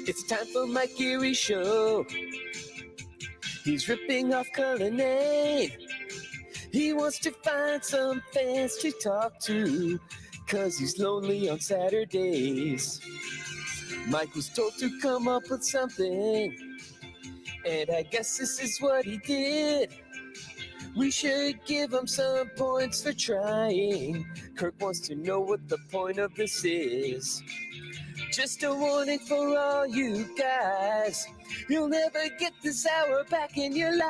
It's time for Mike Erie's show. He's ripping off Cullinane. He wants to find some fans to talk to, 'cause he's lonely on Saturdays. Mike was told to come up with something, and I guess this is what he did. We should give him some points for trying. Kirk wants to know what the point of this is. Just a warning for all you guys. You'll never get this hour back in your life.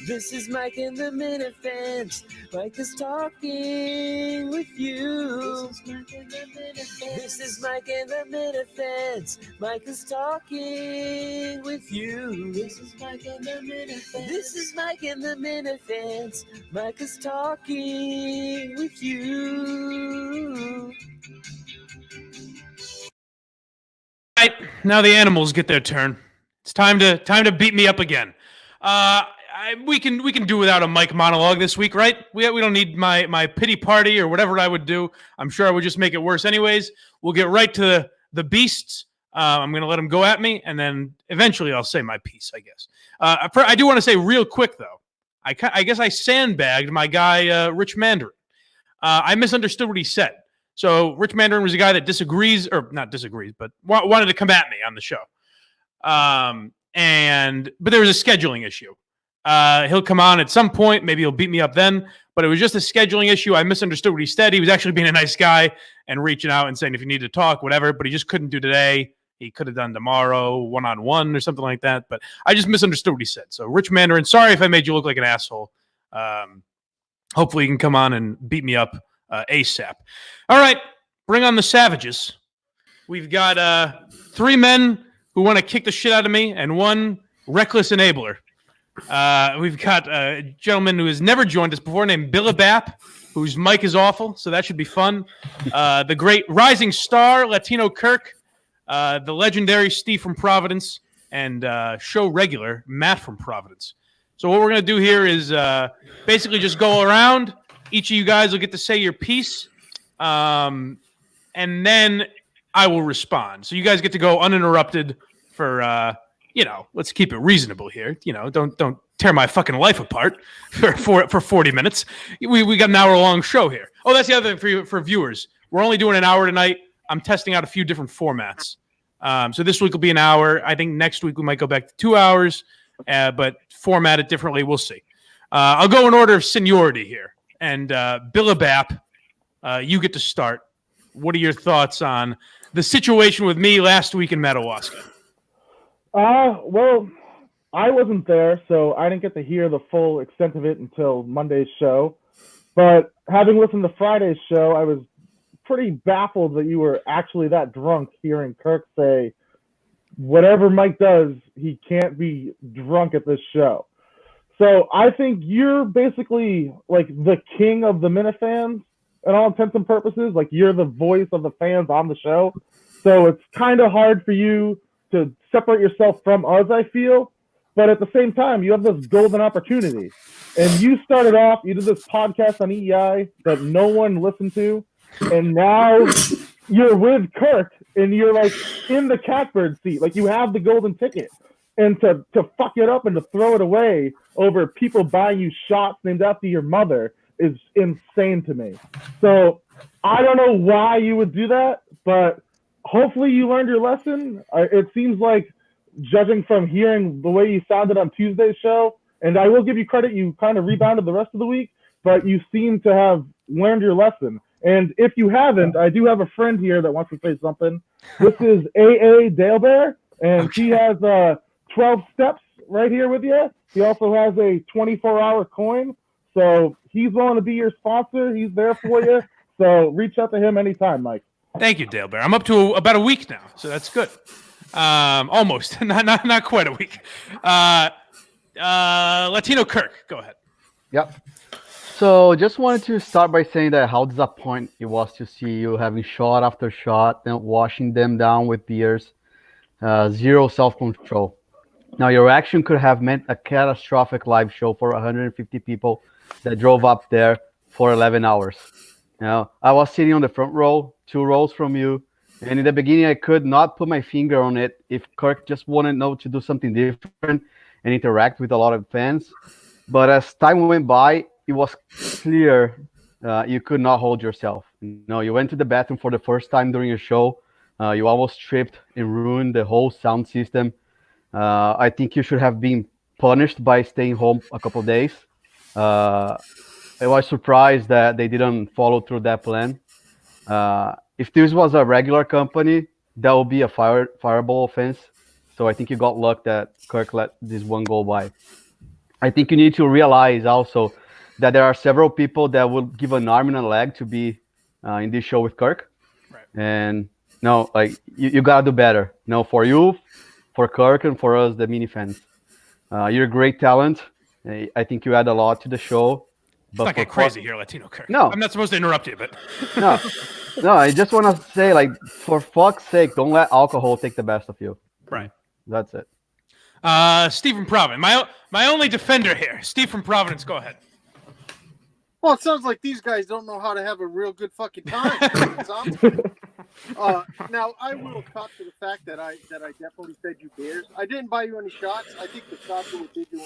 This is Mike and the Minifans. Mike is talking with you. This is Mike and the Minifans. Mike is talking with you. This is Mike and the Minifans. This is Mike and the Minifans. Mike is talking with you. All right, now the animals get their turn. It's time to beat me up again. We can do without a Mike monologue this week, right? We don't need my pity party or whatever I would do. I'm sure I would just make it worse anyways. We'll get right to the beasts. I'm going to let them go at me, and then eventually I'll say my piece, I guess. I do want to say real quick, though, I guess I sandbagged my guy, Rich Mandarin. I misunderstood what he said. So Rich Mandarin was a guy that not disagrees, but wanted to come at me on the show. But there was a scheduling issue. He'll come on at some point. Maybe he'll beat me up then. But it was just a scheduling issue. I misunderstood what he said. He was actually being a nice guy and reaching out and saying if you need to talk, whatever. But he just couldn't do today. He could have done tomorrow, one-on-one or something like that. But I just misunderstood what he said. So Rich Mandarin, sorry if I made you look like an asshole. Hopefully you can come on and beat me up ASAP. All right, bring on the savages. We've got 3 men who want to kick the shit out of me and 1 reckless enabler. We've got a gentleman who has never joined us before named Billabap, whose mic is awful, so that should be fun. The great rising star, Latino Kirk, the legendary Steve from Providence, and show regular Matt from Providence. So what we're going to do here is basically just go around. Each of you guys will get to say your piece, and then I will respond. So you guys get to go uninterrupted for let's keep it reasonable here. Don't tear my fucking life apart for 40 minutes. We got an hour-long show here. Oh, that's the other thing for viewers. We're only doing an hour tonight. I'm testing out a few different formats. So this week will be an hour. I think next week we might go back to 2 hours, but format it differently. We'll see. I'll go in order of seniority here. And Billabap, you get to start. What are your thoughts on the situation with me last week in Madawaska? Well, I wasn't there, so I didn't get to hear the full extent of it until Monday's show. But having listened to Friday's show, I was pretty baffled that you were actually that drunk hearing Kirk say, whatever Mike does, he can't be drunk at this show. So I think you're basically like the king of the Minifans in all intents and purposes. Like you're the voice of the fans on the show. So it's kind of hard for you to separate yourself from us, I feel. But at the same time, you have this golden opportunity. And you started off, you did this podcast on EEI that no one listened to. And now you're with Kirk and you're like in the catbird seat. Like you have the golden ticket. And to fuck it up and to throw it away over people buying you shots named after your mother is insane to me. So I don't know why you would do that, but hopefully you learned your lesson. It seems like, judging from hearing the way you sounded on Tuesday's show, and I will give you credit, you kind of rebounded the rest of the week, but you seem to have learned your lesson. And if you haven't, I do have a friend here that wants to say something. This is A.A. Dale Bear, and he has 12 steps right here with you. He also has a 24-hour coin. So he's willing to be your sponsor. He's there for you. So reach out to him anytime, Mike. Thank you, Dale Bear. I'm up to about a week now, so that's good. Almost, not quite a week. Latino Kirk, go ahead. Yep. So just wanted to start by saying that how disappointing it was to see you having shot after shot and washing them down with beers. Zero self-control. Now, your action could have meant a catastrophic live show for 150 people that drove up there for 11 hours. I was sitting on the front row, 2 rows from you, and in the beginning, I could not put my finger on it if Kirk just wanted to do something different and interact with a lot of fans. But as time went by, it was clear you could not hold yourself. You went to the bathroom for the first time during your show. You almost tripped and ruined the whole sound system. I think you should have been punished by staying home a couple of days. I was surprised that they didn't follow through that plan. If this was a regular company, that would be a fireable offense. So I think you got luck that Kirk let this one go by. I think you need to realize also that there are several people that will give an arm and a leg to be in this show with Kirk. Right. And no, like you gotta do better. For you, for Kirk, and for us, the Minifans. You're a great talent. I think you add a lot to the show. Let's not get crazy here, Latino Kirk. No. I'm not supposed to interrupt you, but no, I just want to say, like, for fuck's sake, don't let alcohol take the best of you. Right. That's it. Steve from Providence, my only defender here. Steve from Providence, go ahead. Well, it sounds like these guys don't know how to have a real good fucking time. Now, I will cop to the fact that I definitely fed you beers. I didn't buy you any shots. I think the shots were what did you in.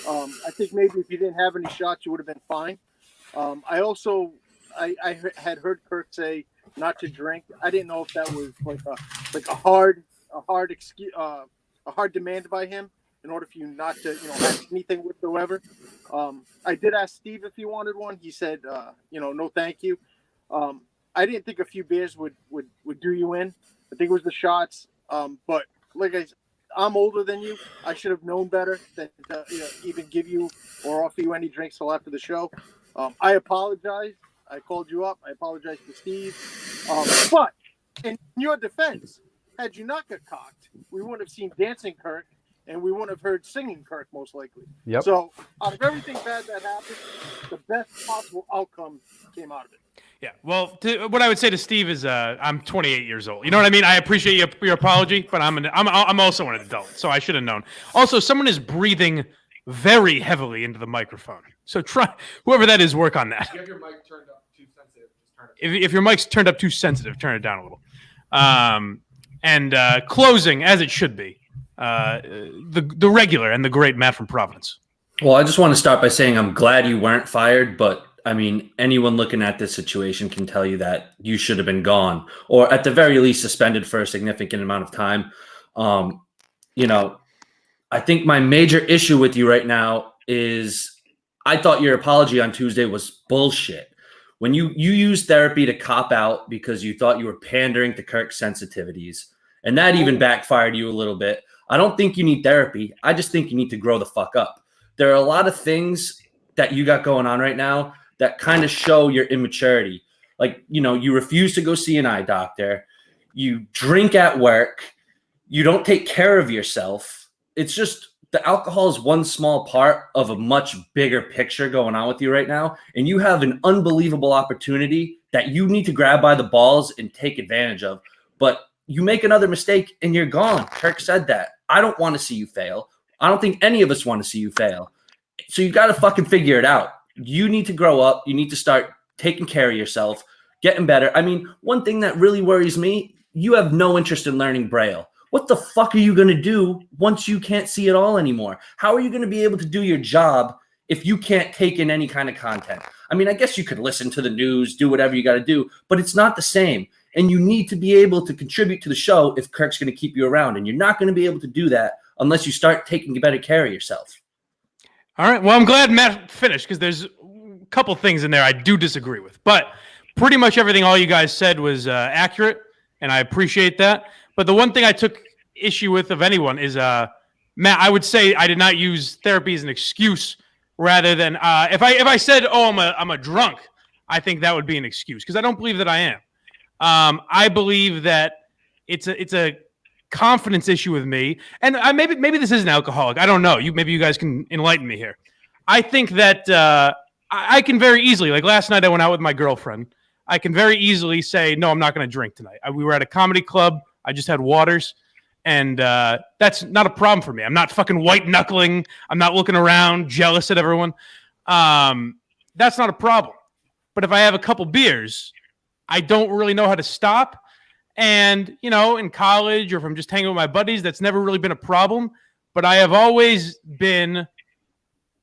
I think maybe if you didn't have any shots, you would have been fine. I had heard Kirk say not to drink. I didn't know if that was like a hard excuse, a hard demand by him in order for you not to have anything whatsoever. I did ask Steve if he wanted one. He said no thank you. I didn't think a few beers would do you in. I think it was the shots. But like I'm older than you. I should have known better than to even give you or offer you any drinks till after the show. I apologize. I called you up. I apologize to Steve. But in your defense, had you not got cocked, we wouldn't have seen Dancing Kirk, and we wouldn't have heard Singing Kirk, most likely. Yep. So out of everything bad that happened, the best possible outcome came out of it. Yeah. Well, what I would say to Steve is, I'm 28 years old. You know what I mean? I appreciate your apology, but I'm also an adult, so I should have known. Also, someone is breathing very heavily into the microphone. So try, whoever that is, work on that. If you have your mic turned up too sensitive, just turn it. If your mic's turned up too sensitive, turn it down a little. And closing as it should be. The regular and the great Matt from Providence. Well, I just want to start by saying I'm glad you weren't fired, but I mean, anyone looking at this situation can tell you that you should have been gone, or at the very least suspended for a significant amount of time. I think my major issue with you right now is I thought your apology on Tuesday was bullshit. When you used therapy to cop out because you thought you were pandering to Kirk's sensitivities, and that even backfired you a little bit. I don't think you need therapy. I just think you need to grow the fuck up. There are a lot of things that you got going on right now that kind of show your immaturity. Like, you refuse to go see an eye doctor. You drink at work. You don't take care of yourself. It's just the alcohol is one small part of a much bigger picture going on with you right now. And you have an unbelievable opportunity that you need to grab by the balls and take advantage of. But you make another mistake and you're gone. Kirk said that. I don't want to see you fail. I don't think any of us want to see you fail. So you got to fucking figure it out. You need to grow up. You need to start taking care of yourself, getting better. I mean, one thing that really worries me, you have no interest in learning Braille. What the fuck are you going to do once you can't see at all anymore? How are you going to be able to do your job if you can't take in any kind of content? I mean, I guess you could listen to the news, do whatever you got to do, but it's not the same. And you need to be able to contribute to the show if Kirk's going to keep you around. And you're not going to be able to do that unless you start taking better care of yourself. All right. Well, I'm glad Matt finished because there's a couple things in there I do disagree with. But pretty much everything all you guys said was accurate, and I appreciate that. But the one thing I took issue with of anyone is, Matt, I would say I did not use therapy as an excuse rather than if I said, oh, I'm a drunk, I think that would be an excuse because I don't believe that I am. I believe that it's a confidence issue with me, and maybe this isn't alcoholic. I don't know. Maybe you guys can enlighten me here. I think that I can very easily, like last night I went out with my girlfriend. I can very easily say, no, I'm not going to drink tonight. We were at a comedy club. I just had waters, and that's not a problem for me. I'm not fucking white knuckling. I'm not looking around jealous at everyone. That's not a problem. But if I have a couple beers, I don't really know how to stop. And, in college or if I'm just hanging with my buddies, that's never really been a problem. But I have always been,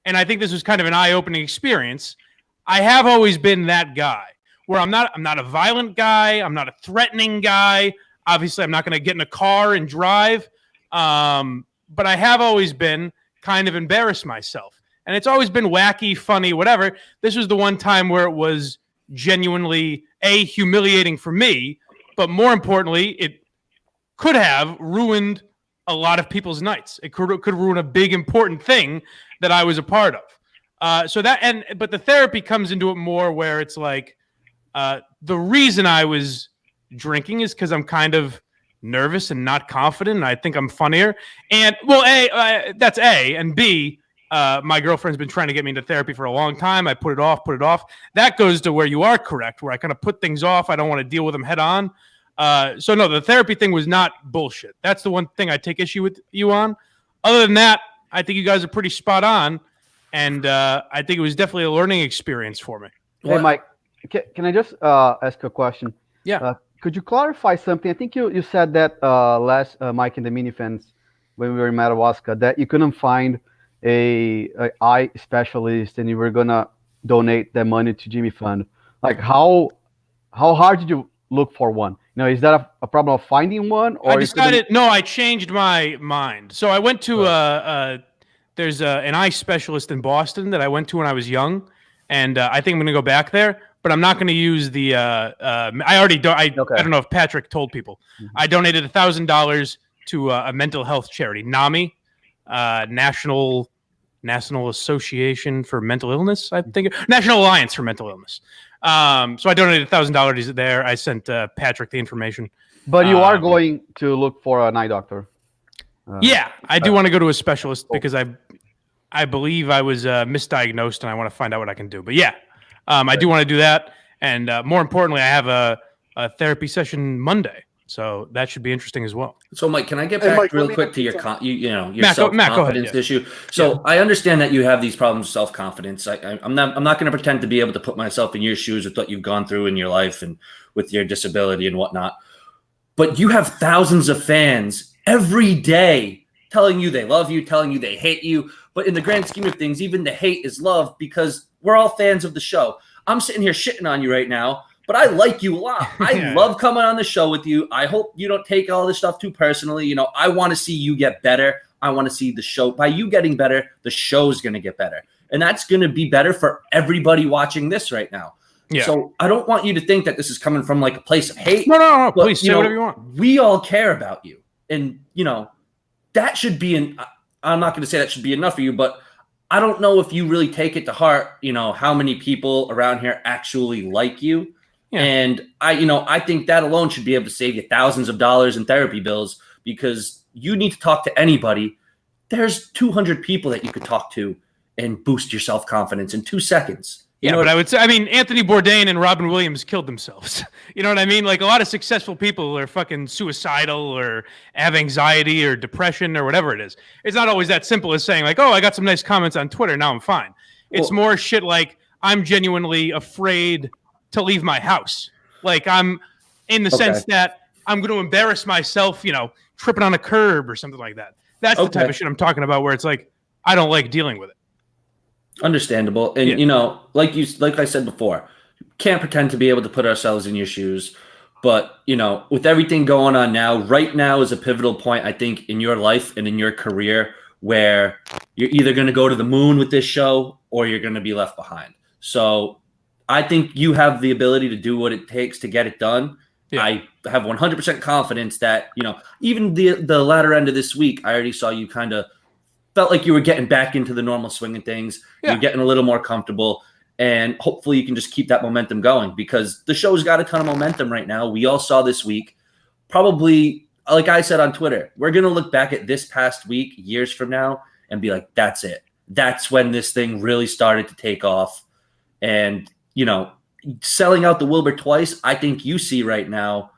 and I think this was kind of an eye-opening experience, I have always been that guy where I'm not a violent guy. I'm not a threatening guy. Obviously, I'm not going to get in a car and drive. But I have always been kind of embarrassed myself. And it's always been wacky, funny, whatever. This was the one time where it was genuinely, humiliating for me. But more importantly, it could have ruined a lot of people's nights. It could ruin a big, important thing that I was a part of. But the therapy comes into it more where it's like, the reason I was drinking is because I'm kind of nervous and not confident, and I think I'm funnier. And that's A, and B, my girlfriend's been trying to get me into therapy for a long time. I put it off. That goes to where you are correct, where I kind of put things off. I don't want to deal with them head on. So no, the therapy thing was not bullshit. That's the one thing I take issue with you on. Other than that, I think you guys are pretty spot on. And I think it was definitely a learning experience for me. Hey, Mike, can I just ask a question? Yeah. Could you clarify something? I think you said that last Mike in the Minifans when we were in Madawaska that you couldn't find a eye specialist and you were gonna donate that money to Jimmy Fund. Like how hard did you look for one? Is that a problem of finding one? Or I changed my mind. So I went to there's an eye specialist in Boston that I went to when I was young, and I think I'm going to go back there. But I'm not going to use the. I don't know if Patrick told people. Mm-hmm. I donated $1,000 to a mental health charity, NAMI, National Association for Mental Illness. I think National Alliance for Mental Illness. So I donated $1,000 there. I sent Patrick the information. But you are going to look for an eye doctor. I do want to go to a specialist because I believe I was misdiagnosed and I want to find out what I can do. But I do want to do that. And more importantly, I have a therapy session Monday. So that should be interesting as well. So, Mike, can I get back real quick to your self-confidence issue? So I understand that you have these problems with self-confidence. I'm not going to pretend to be able to put myself in your shoes with what you've gone through in your life and with your disability and whatnot. But you have thousands of fans every day telling you they love you, telling you they hate you. But in the grand scheme of things, even the hate is love because we're all fans of the show. I'm sitting here shitting on you right now, but I like you a lot. I love coming on the show with you. I hope you don't take all this stuff too personally. I want to see you get better. I want to see the show. By you getting better, the show's going to get better. And that's going to be better for everybody watching this right now. Yeah. So I don't want you to think that this is coming from like a place of hate. No. But, please say whatever you want. We all care about you. And, that should be I'm not going to say that should be enough for you, but I don't know if you really take it to heart, how many people around here actually like you. Yeah. And I think that alone should be able to save you thousands of dollars in therapy bills because you need to talk to anybody. There's 200 people that you could talk to and boost your self-confidence in 2 seconds. But I would say, Anthony Bourdain and Robin Williams killed themselves. You know what I mean? Like a lot of successful people are fucking suicidal or have anxiety or depression or whatever it is. It's not always that simple as saying like, oh, I got some nice comments on Twitter. Now I'm fine. It's more shit like I'm genuinely afraid to leave my house. Like I'm in the sense that I'm going to embarrass myself, tripping on a curb or something like that. That's the type of shit I'm talking about where it's like, I don't like dealing with it. Understandable. And, like I said before, can't pretend to be able to put ourselves in your shoes. But, with everything going on now, right now is a pivotal point, I think, in your life and in your career where you're either going to go to the moon with this show or you're going to be left behind. So I think you have the ability to do what it takes to get it done. Yeah. I have 100% confidence that, even the latter end of this week, I already saw you kind of felt like you were getting back into the normal swing of things. Yeah. You're getting a little more comfortable, and hopefully you can just keep that momentum going because the show's got a ton of momentum right now. We all saw this week. Probably, like I said on Twitter, we're going to look back at this past week years from now and be like, that's it. That's when this thing really started to take off. And, selling out the Wilbur twice, I think you see right now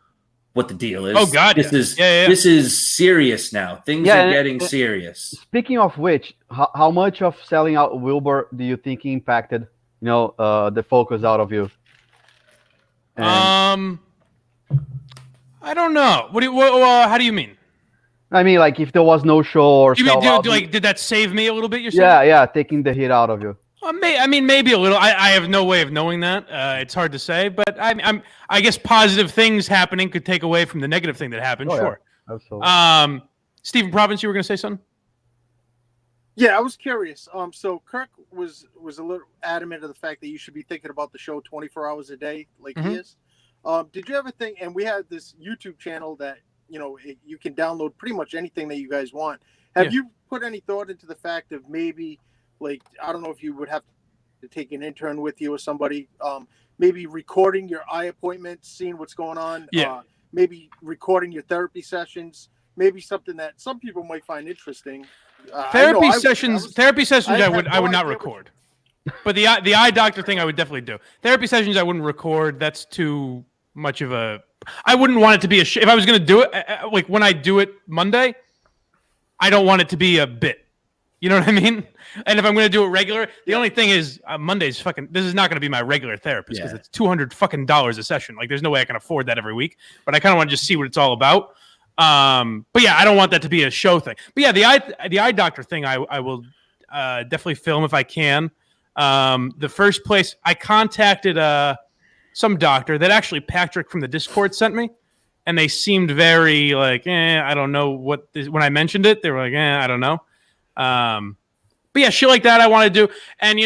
what the deal is. Oh God, this is serious now. Things are getting serious. Speaking of which, how much of selling out Wilbur do you think impacted, the focus out of you? And I don't know. How do you mean? I mean, like if there was no show or You mean, sellout, did that save me a little bit? You're yeah, saying? yeah, taking the hit out of you. I mean, maybe a little. I have no way of knowing that. It's hard to say, but I guess positive things happening could take away from the negative thing that happened. Oh, Sure. Yeah, absolutely. Stephen Province, you were going to say something? Yeah, I was curious. So Kirk was a little adamant of the fact that you should be thinking about the show 24 hours a day, like he is. Did you ever think? And we had this YouTube channel that you can download pretty much anything that you guys want. Have you put any thought into the fact of maybe, like, I don't know if you would have to take an intern with you or somebody, maybe recording your eye appointments, seeing what's going on. Maybe recording your therapy sessions. Maybe something that some people might find interesting. Therapy sessions. I would not record. But the eye doctor thing, I would definitely do. Therapy sessions, I wouldn't record. That's too much of a. I wouldn't want it to be if I was going to do it, like when I do it Monday, I don't want it to be a bit. You know what I mean? And if I'm going to do it regular, the only thing is Monday's fucking. This is not going to be my regular therapist because it's $200 fucking a session. Like, there's no way I can afford that every week. But I kind of want to just see what it's all about. But yeah, I don't want that to be a show thing. But yeah, the eye doctor thing, I will definitely film if I can. The first place I contacted some doctor that actually Patrick from the Discord sent me, and they seemed very like, I don't know what this, when I mentioned it, they were like, I don't know. But yeah, shit like that I want to do. And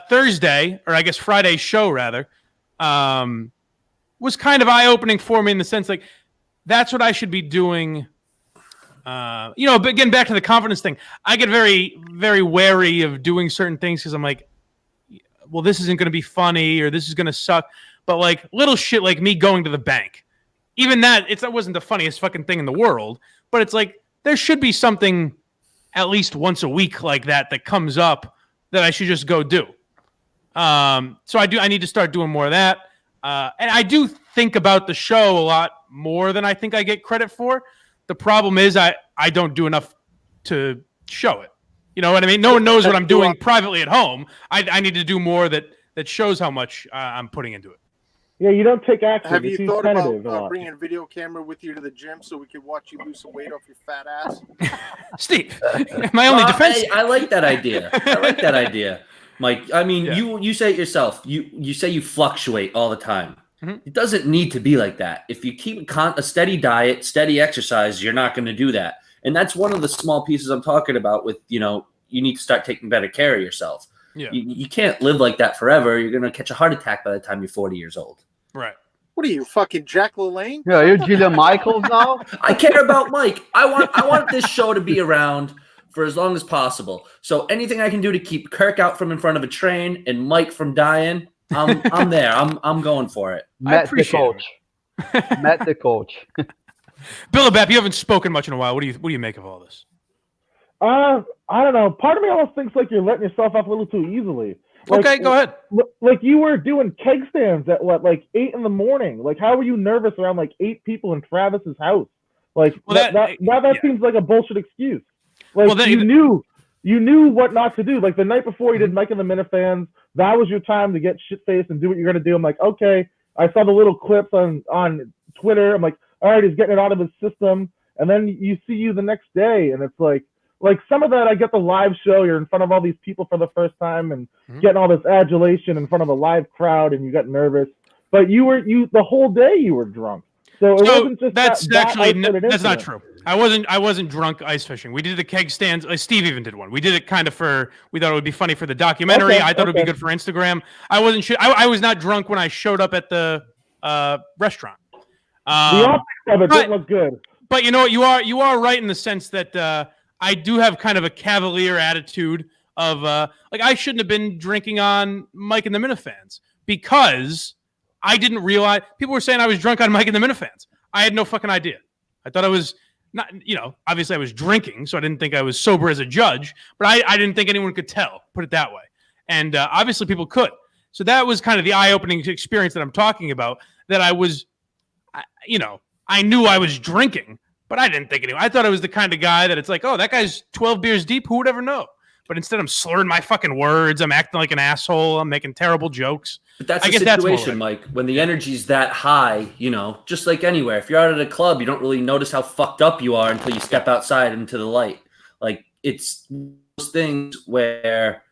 Thursday, or I guess Friday's show rather, was kind of eye-opening for me in the sense like that's what I should be doing. But getting back to the confidence thing, I get very, very wary of doing certain things because I'm like, well, this isn't going to be funny or this is going to suck. But like little shit like me going to the bank, even that, that wasn't the funniest fucking thing in the world. But it's like there should be something at least once a week like that comes up that I should just go do. So I need to start doing more of that. And I do think about the show a lot more than I think I get credit for. The problem is I don't do enough to show it. You know what I mean? No one knows what I'm doing privately at home. I need to do more that shows how much I'm putting into it. Yeah, you don't take action. Have you thought about bringing a video camera with you to the gym so we could watch you lose some weight off your fat ass? Steve, my only defense. I like that idea. Mike. I mean, you say it yourself. You say you fluctuate all the time. Mm-hmm. It doesn't need to be like that. If you keep a steady diet, steady exercise, you're not going to do that. And that's one of the small pieces I'm talking about with, you need to start taking better care of yourself. Yeah. You can't live like that forever. You're going to catch a heart attack by the time you're 40 years old. Right. What are you, fucking Jack LaLanne? Yeah, you're Jillian Michaels now? I care about Mike. I want this show to be around for as long as possible. So anything I can do to keep Kirk out from in front of a train and Mike from dying, I'm there. I'm going for it. Matt the coach. Matt the coach. Billabap, you haven't spoken much in a while. What do you make of all this? I don't know. Part of me almost thinks like you're letting yourself up a little too easily. Like, okay, go ahead. Like you were doing keg stands at like 8 in the morning. Like how were you nervous around like 8 people in Travis's house? Like that seems like a bullshit excuse. Like you knew what not to do. Like the night before you did Mike and the Minifans, that was your time to get shit faced and do what you're gonna do. I'm like, okay. I saw the little clips on Twitter. I'm like, all right, he's getting it out of his system. And then you see you the next day, and it's like some of that, I get the live show. You're in front of all these people for the first time and getting all this adulation in front of a live crowd, and you got nervous. But the whole day you were drunk. So it wasn't just that's not true. I wasn't drunk ice fishing. We did the keg stands. Steve even did one. We did it kind of we thought it would be funny for the documentary. I thought it would be good for Instagram. I wasn't I was not drunk when I showed up at the restaurant. The optics of it didn't look good. But you know what? You are right in the sense that I do have kind of a cavalier attitude of like I shouldn't have been drinking on Mike and the Minifans because I didn't realize people were saying I was drunk on Mike and the Minifans. I had no fucking idea. I thought I was not, obviously I was drinking, so I didn't think I was sober as a judge, but I didn't think anyone could tell, put it that way. And obviously people could. So that was kind of the eye-opening experience that I'm talking about, that I was, I knew I was drinking, but I didn't think anyone. I thought I was the kind of guy that it's like, oh, that guy's 12 beers deep. Who would ever know? but instead I'm slurring my fucking words. I'm acting like an asshole. I'm making terrible jokes. But that's I the guess that's more situation, right. Mike. When the energy's that high, just like anywhere. If you're out at a club, you don't really notice how fucked up you are until you step outside into the light. Like, it's those things where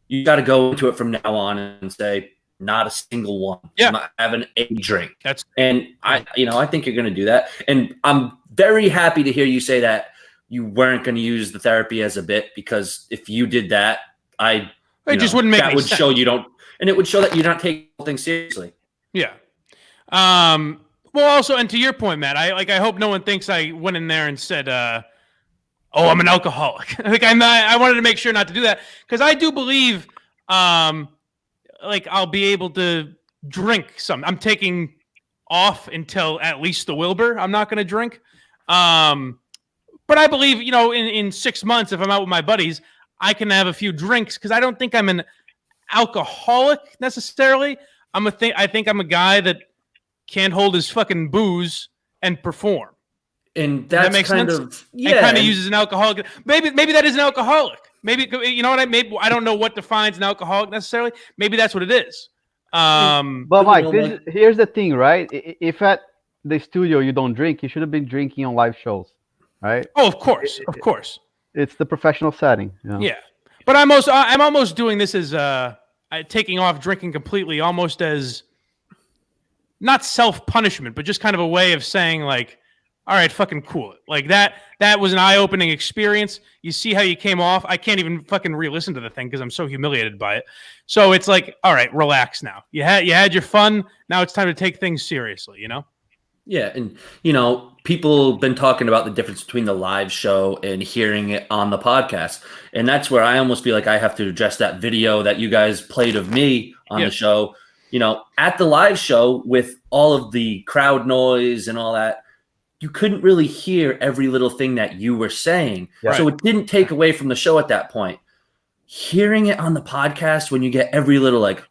you got to go into it from now on and say, not a single one. Yeah. I'm not having a drink. And I think you're going to do that. And I'm very happy to hear you say that you weren't going to use the therapy as a bit, because if you did that, it just wouldn't make that any would sense. show you don't, and it would show that you're not taking things seriously. Yeah. Well, also, and to your point, Matt, I hope no one thinks I went in there and said, "Oh, I'm an alcoholic." Like, I wanted to make sure not to do that, because I do believe, like, I'll be able to drink some. I'm taking off until at least the Wilbur. I'm not going to drink. But I believe, in 6 months, if I'm out with my buddies, I can have a few drinks, because I don't think I'm an alcoholic necessarily. I think I'm a guy that can't hold his fucking booze and perform. And that that's makes kind sense. of And kind of uses an alcoholic. Maybe that is an alcoholic. Maybe maybe I don't know what defines an alcoholic necessarily. Maybe that's what it is. But Mike, here's the thing, right? If at the studio you don't drink, you should have been drinking on live shows, right? Oh, of course. It's the professional setting. Yeah. But I'm almost doing this as taking off drinking completely, almost as not self-punishment, but just kind of a way of saying, like, all right, fucking cool it. Like, that was an eye-opening experience. You see how you came off. I can't even fucking re-listen to the thing because I'm so humiliated by it. So it's like, all right, relax now. You had your fun. Now it's time to take things seriously, Yeah, and people have been talking about the difference between the live show and hearing it on the podcast. And that's where I almost feel like I have to address that video that you guys played of me on the show. At the live show, with all of the crowd noise and all that, you couldn't really hear every little thing that you were saying. Right. So it didn't take away from the show at that point. Hearing it on the podcast, when you get every little like,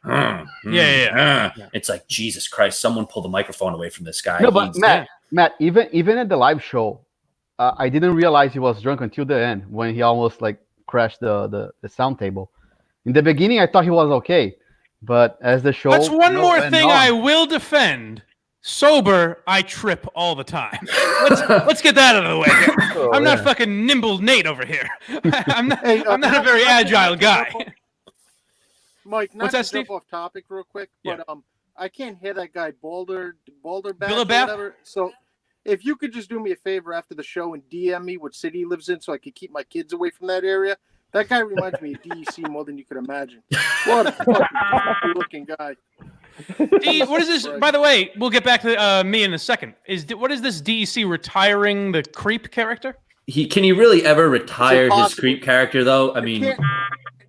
it's like, Jesus Christ, someone pull the microphone away from this guy. No, but Matt, even at the live show, I didn't realize he was drunk until the end, when he almost like crashed the sound table. In the beginning, I thought he was okay, but as the show, that's one more thing I will defend. Sober, I trip all the time. Let's get that out of the way. I'm not fucking nimble Nate over here. I'm not a very agile guy. Mike, not What's that, to jump Steve? off topic real quick, but I can't hear that guy Boulder Bass or Billabap? whatever. So if you could just do me a favor after the show and DM me what city he lives in so I could keep my kids away from that area. That guy reminds me of DEC more than you could imagine. What a fucking looking guy. What is this? By the way, we'll get back to me in a second. What is this DEC retiring the creep character? Can he really ever retire his creep character, though? I mean,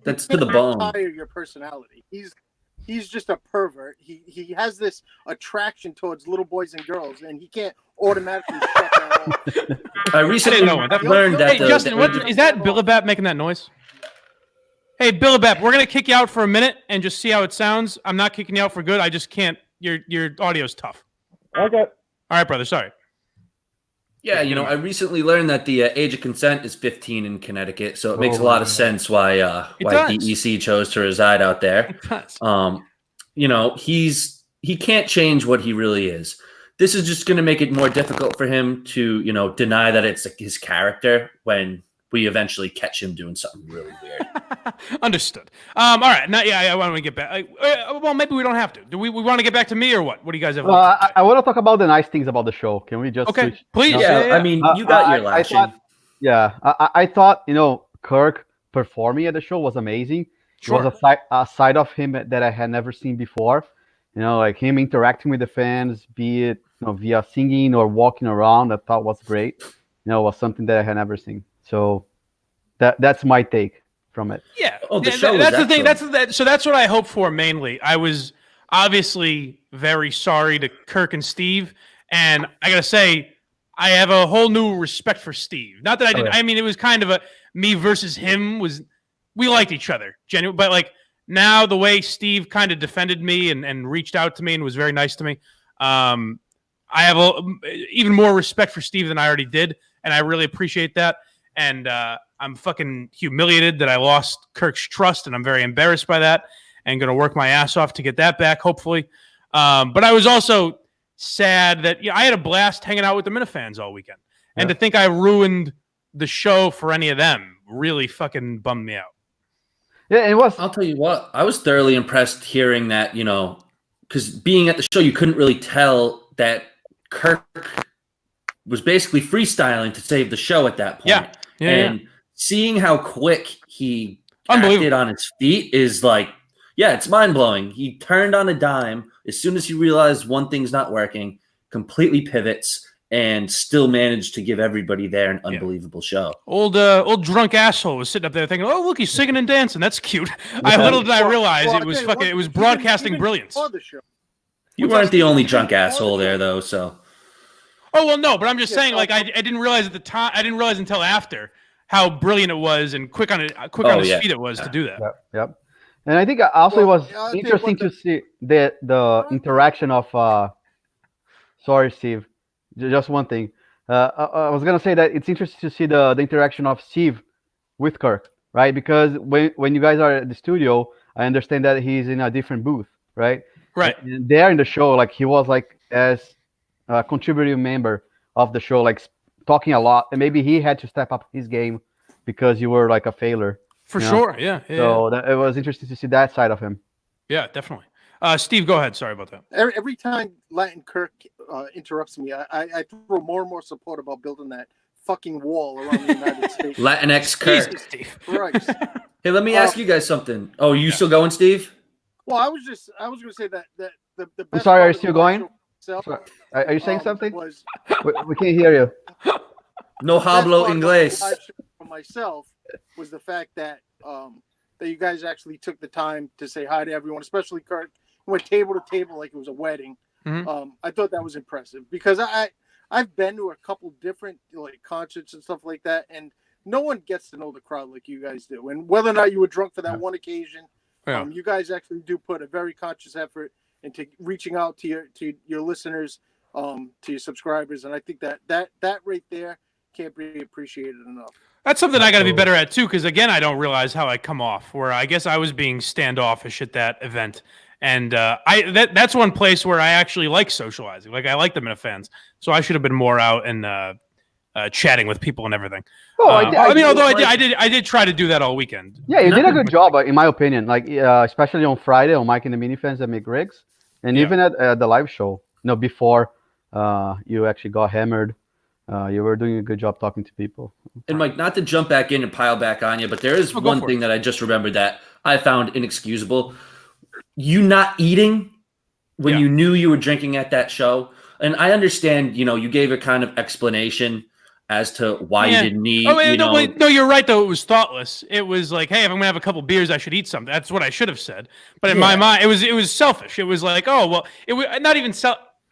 that's to the bone. Retire your personality. He's just a pervert. He has this attraction towards little boys and girls, and he can't automatically shut that off. I recently learned that. Hey, Justin, is that Billabap making that noise? Hey, Billabap, we're gonna kick you out for a minute and just see how it sounds. I'm not kicking you out for good. I just can't. Your audio's tough. Okay. All right, brother. Sorry. Yeah, I recently learned that the age of consent is 15 in Connecticut, so it makes a lot of sense why DEC chose to reside out there. He can't change what he really is. This is just going to make it more difficult for him to, deny that it's his character when we eventually catch him doing something really weird. Understood. All right. I want to get back. Well, maybe we don't have to. Do we want to get back to me or what? What do you guys have? I want to talk about the nice things about the show. Can we just switch? Please. No? Yeah, I mean, you got your lashing. I thought, Kirk performing at the show was amazing. Sure. It was a side of him that I had never seen before. Like him interacting with the fans, be it via singing or walking around. I thought was great. Was something that I had never seen. So that's my take from it. Yeah. That's the thing. So that's what I hope for mainly. I was obviously very sorry to Kirk and Steve, and I gotta say, I have a whole new respect for Steve. Not that I didn't. I mean, it was kind of a me versus him. We liked each other, genuine, but like now the way Steve kind of defended me and reached out to me and was very nice to me. I have even more respect for Steve than I already did, and I really appreciate that. and I'm fucking humiliated that I lost Kirk's trust, and I'm very embarrassed by that, and going to work my ass off to get that back, hopefully. But I was also sad that I had a blast hanging out with the Minifans all weekend, and to think I ruined the show for any of them really fucking bummed me out. Yeah, it was. I'll tell you what, I was thoroughly impressed hearing that, because being at the show, you couldn't really tell that Kirk was basically freestyling to save the show at that point. And seeing how quick he acted on his feet is like, it's mind-blowing. He turned on a dime as soon as he realized one thing's not working, completely pivots, and still managed to give everybody there an unbelievable show. Old drunk asshole was sitting up there thinking, "Oh, look, he's singing and dancing. That's cute." Little did I realize it was fucking. It was broadcasting brilliance. You weren't the only drunk asshole there, though. So. Oh well, no, but I'm just saying, like I didn't realize at the time. I didn't realize until after how brilliant it was and quick on his feet it was to do that. Yep. And I think also it was interesting to see the interaction of. Sorry, Steve. Just one thing. I was gonna say that it's interesting to see the interaction of Steve with Kirk, right? Because when you guys are at the studio, I understand that he's in a different booth, right? Right. And there in the show, like he was like as a contributing member of the show, like talking a lot, and maybe he had to step up his game because you were like a failure. For sure, yeah. So it was interesting to see that side of him. Yeah, definitely. Steve, go ahead. Sorry about that. Every time Latin Kirk interrupts me, I throw more and more support about building that fucking wall around the United States. Latinx Kirk. Jesus, Steve. Christ. Hey, let me ask you guys something. Oh, you still going, Steve? Well, I was going to say that the best. I'm sorry, are you still going? Itself, are you saying something? Was, we can't hear you. No hablo inglés. For myself was the fact that that you guys actually took the time to say hi to everyone, especially Kirk. Went table to table like it was a wedding. Mm-hmm. I thought that was impressive because I've been to a couple different like concerts and stuff like that, and no one gets to know the crowd like you guys do. And whether or not you were drunk for that one occasion, you guys actually do put a very conscious effort into reaching out to your listeners, to your subscribers, and I think that right there can't be appreciated enough. That's something I got to be better at too, because again, I don't realize how I come off. Where I guess I was being standoffish at that event. And that's one place where I actually like socializing. Like I like the Minifans, so I should have been more out and chatting with people and everything. Oh, although I did try to do that all weekend. Yeah, you did a good job, in my opinion. Like especially on Friday on Mike and the Minifans that make rigs, and even at the live show. Before you actually got hammered, you were doing a good job talking to people. And Mike, not to jump back in and pile back on you, but there is one thing that I just remembered that I found inexcusable. You not eating when you knew you were drinking at that show. And I understand, you gave a kind of explanation as to why you didn't eat. Oh, no, you're right, though. It was thoughtless. It was like, hey, if I'm going to have a couple beers, I should eat something. That's what I should have said. But in my mind, it was selfish. It was like, oh, well, it was not even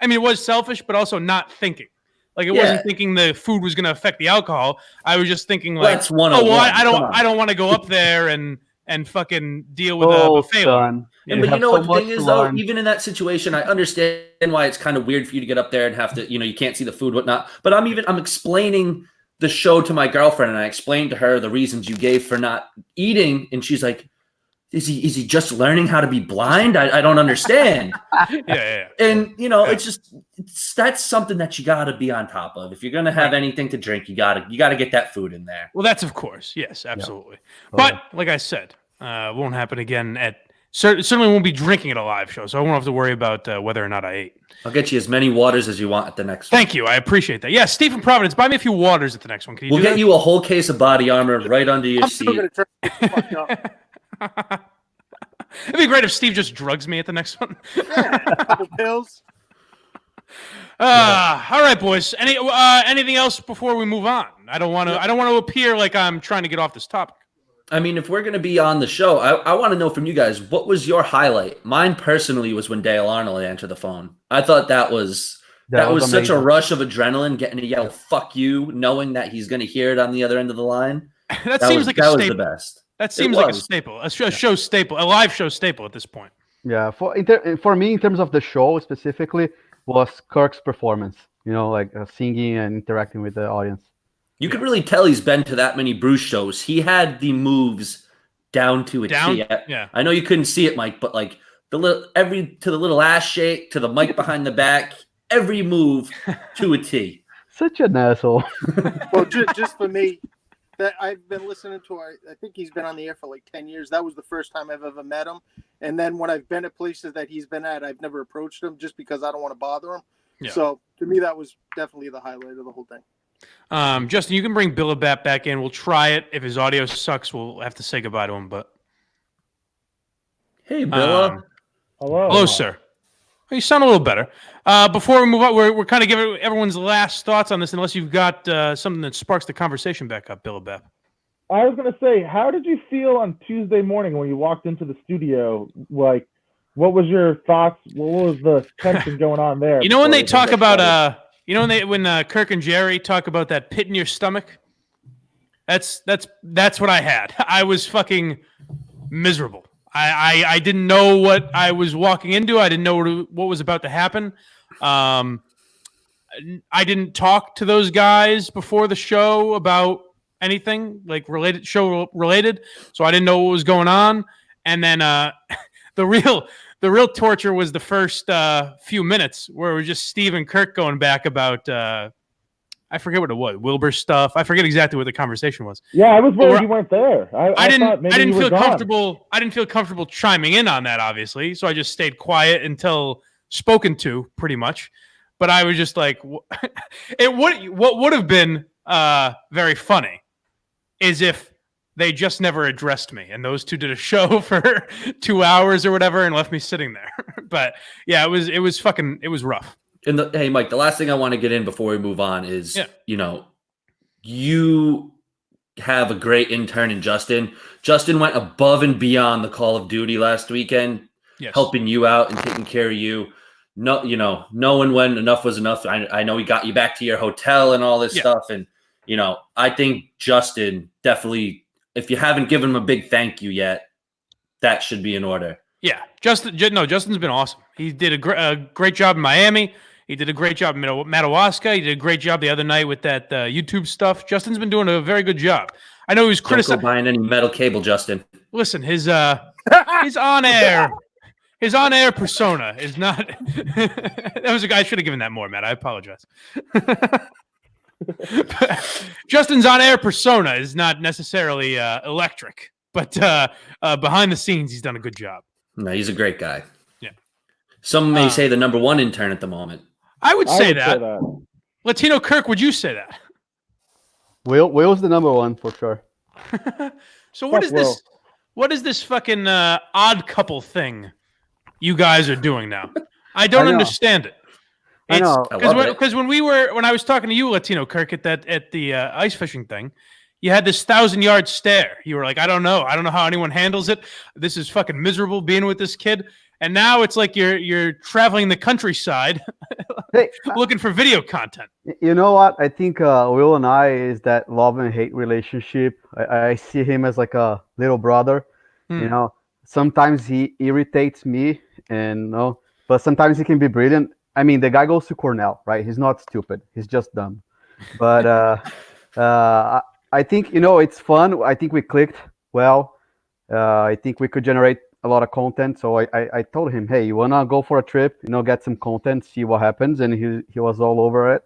it was selfish, but also not thinking. Like, it wasn't thinking the food was going to affect the alcohol. I was just thinking like, that's I don't want to go up there and fucking deal with a buffet. And but what the thing is, though, even in that situation, I understand why it's kind of weird for you to get up there and have to, you can't see the food, whatnot. But I'm explaining the show to my girlfriend, and I explained to her the reasons you gave for not eating, and she's like, "Is he just learning how to be blind? I don't understand." Yeah. And that's something that you got to be on top of. If you're gonna have anything to drink, you gotta get that food in there. Well, that's of course, yes, absolutely. Yeah. But like I said, won't happen again certainly won't be drinking at a live show, so I won't have to worry about whether or not I ate. I'll get you as many waters as you want at the next one. Thank you. I appreciate that. Yeah, Steve from Providence, buy me a few waters at the next one. Can you We'll get you a whole case of body armor right under your seat. Still gonna try to get the fuck up. It'd be great if Steve just drugs me at the next one. Yeah, a couple pills. All right, boys. Anything else before we move on? I don't want to appear like I'm trying to get off this topic. I mean, if we're going to be on the show, I want to know from you guys, what was your highlight? Mine personally was when Dale Arnold answered the phone. I thought that was such a rush of adrenaline, getting to yell "fuck you," knowing that he's going to hear it on the other end of the line. That seems like a staple. Was the best. That seems like a staple, a show staple, a live show staple at this point. Yeah, for me, in terms of the show specifically, was Kirk's performance. Like singing and interacting with the audience. You could really tell he's been to that many Bruce shows. He had the moves down to a T. Yeah. I know you couldn't see it, Mike, but like the little ass shake to the mic behind the back, every move to a T. Such an asshole. Well, just for me, that I've been listening to. I think he's been on the air for like 10 years. That was the first time I've ever met him. And then when I've been at places that he's been at, I've never approached him just because I don't want to bother him. Yeah. So to me, that was definitely the highlight of the whole thing. Justin, you can bring Billabat back in. We'll try it. If his audio sucks, we'll have to say goodbye to him. But hey, Billa. Hello, sir. You sound a little better. Before we move on, we're kind of giving everyone's last thoughts on this, unless you've got something that sparks the conversation back up, Billabap. I was going to say, how did you feel on Tuesday morning when you walked into the studio? Like, what was your thoughts? What was the tension going on there? You know when they talk about when Kirk and Jerry talk about that pit in your stomach? That's what I had. I was fucking miserable. I didn't know what I was walking into. I didn't know what was about to happen. I didn't talk to those guys before the show about anything like show related, so I didn't know what was going on. And then the real torture was the first few minutes where it was just Steve and Kirk going back about I forget what it was, Wilbur stuff. I forget exactly what the conversation was. Yeah, I was worried you weren't there. I didn't feel comfortable. I didn't feel comfortable chiming in on that, obviously. So I just stayed quiet until spoken to, pretty much. But I was just like, what would have been very funny is if they just never addressed me, and those two did a show for 2 hours or whatever and left me sitting there. But yeah, it was rough. And hey, Mike, the last thing I want to get in before we move on is, you have a great intern in Justin. Justin went above and beyond the Call of Duty last weekend, helping you out and taking care of you. No, knowing when enough was enough. I know he got you back to your hotel and all this stuff. And, I think Justin definitely, if you haven't given him a big thank you yet, that should be in order. Yeah, Justin's been awesome. He did a great job in Miami. He did a great job in Madawaska. He did a great job the other night with that YouTube stuff. Justin's been doing a very good job. I know he was criticized. Don't go buying any metal cable, Justin. Listen, his on-air persona is not. That was a guy. I should have given that more, Matt. I apologize. Justin's on-air persona is not necessarily electric, but behind the scenes, he's done a good job. No, he's a great guy. Yeah. Some may say the number one intern at the moment. I would say that. Latino Kirk, would you say that? Will's the number one for sure. So what is this? What is this fucking odd couple thing you guys are doing now? I don't understand it. I know. Because when I was talking to you, Latino Kirk, at the ice fishing thing, you had this 1,000-yard stare. You were like, I don't know how anyone handles it. This is fucking miserable being with this kid. And now it's like you're traveling the countryside, looking for video content. You know what? I think Will and I is that love and hate relationship. I see him as like a little brother. Sometimes he irritates me, but sometimes he can be brilliant. I mean, the guy goes to Cornell, right? He's not stupid. He's just dumb. But I think, it's fun. I think we clicked well. I think we could generate a lot of content. So I told him, hey, you want to go for a trip, get some content, see what happens. And he was all over it.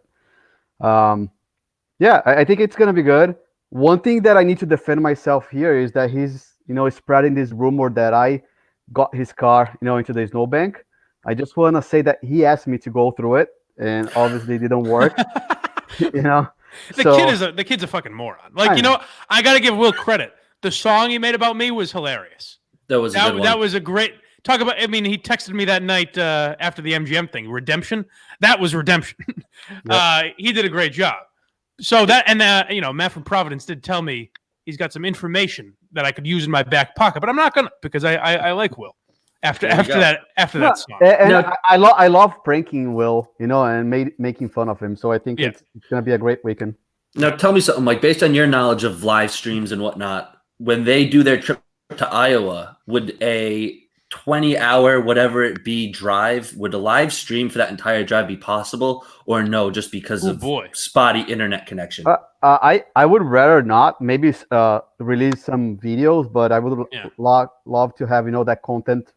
I think it's going to be good. One thing that I need to defend myself here is that he's, spreading this rumor that I got his car, into the snowbank. I just want to say that he asked me to go through it, and obviously it didn't work. The kid's a fucking moron. Like, I got to give Will credit. The song he made about me was hilarious. That was a great talk about. I mean, he texted me that night after the MGM thing, redemption. That was redemption. Yep. He did a great job. So that, and Matt from Providence did tell me he's got some information that I could use in my back pocket, but I'm not gonna, because I like Will. After that song. And I love pranking Will, and making fun of him. So I think it's gonna be a great weekend. Now tell me something, Mike, based on your knowledge of live streams and whatnot, when they do their trip to Iowa, would a 20-hour, whatever it be, drive, would a live stream for that entire drive be possible, or no, just because of spotty internet connection? I would rather not. Maybe release some videos, but I would love to have that content,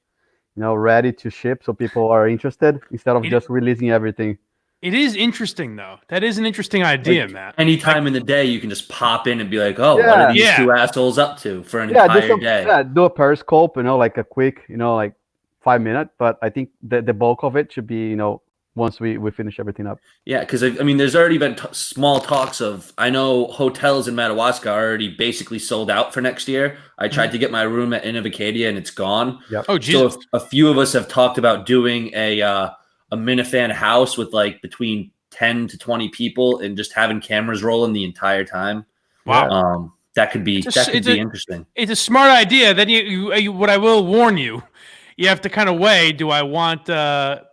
ready to ship so people are interested instead of just releasing everything. It is interesting, though. That is an interesting idea, Matt. Anytime in the day, you can just pop in and be like, "Oh, what are these two assholes up to for an entire day?" Yeah, do a Periscope, like a quick, like 5 minute. But I think the bulk of it should be, once we finish everything up. Yeah, because there's already been small talks of. I know hotels in Madawaska are already basically sold out for next year. I tried to get my room at Innovacadia and it's gone. Yep. Oh, Jesus. So a few of us have talked about doing a Minifan house with like between 10 to 20 people and just having cameras rolling the entire time. Wow. That could be interesting. It's a smart idea. Then you what I will warn you, you have to kind of weigh, do I want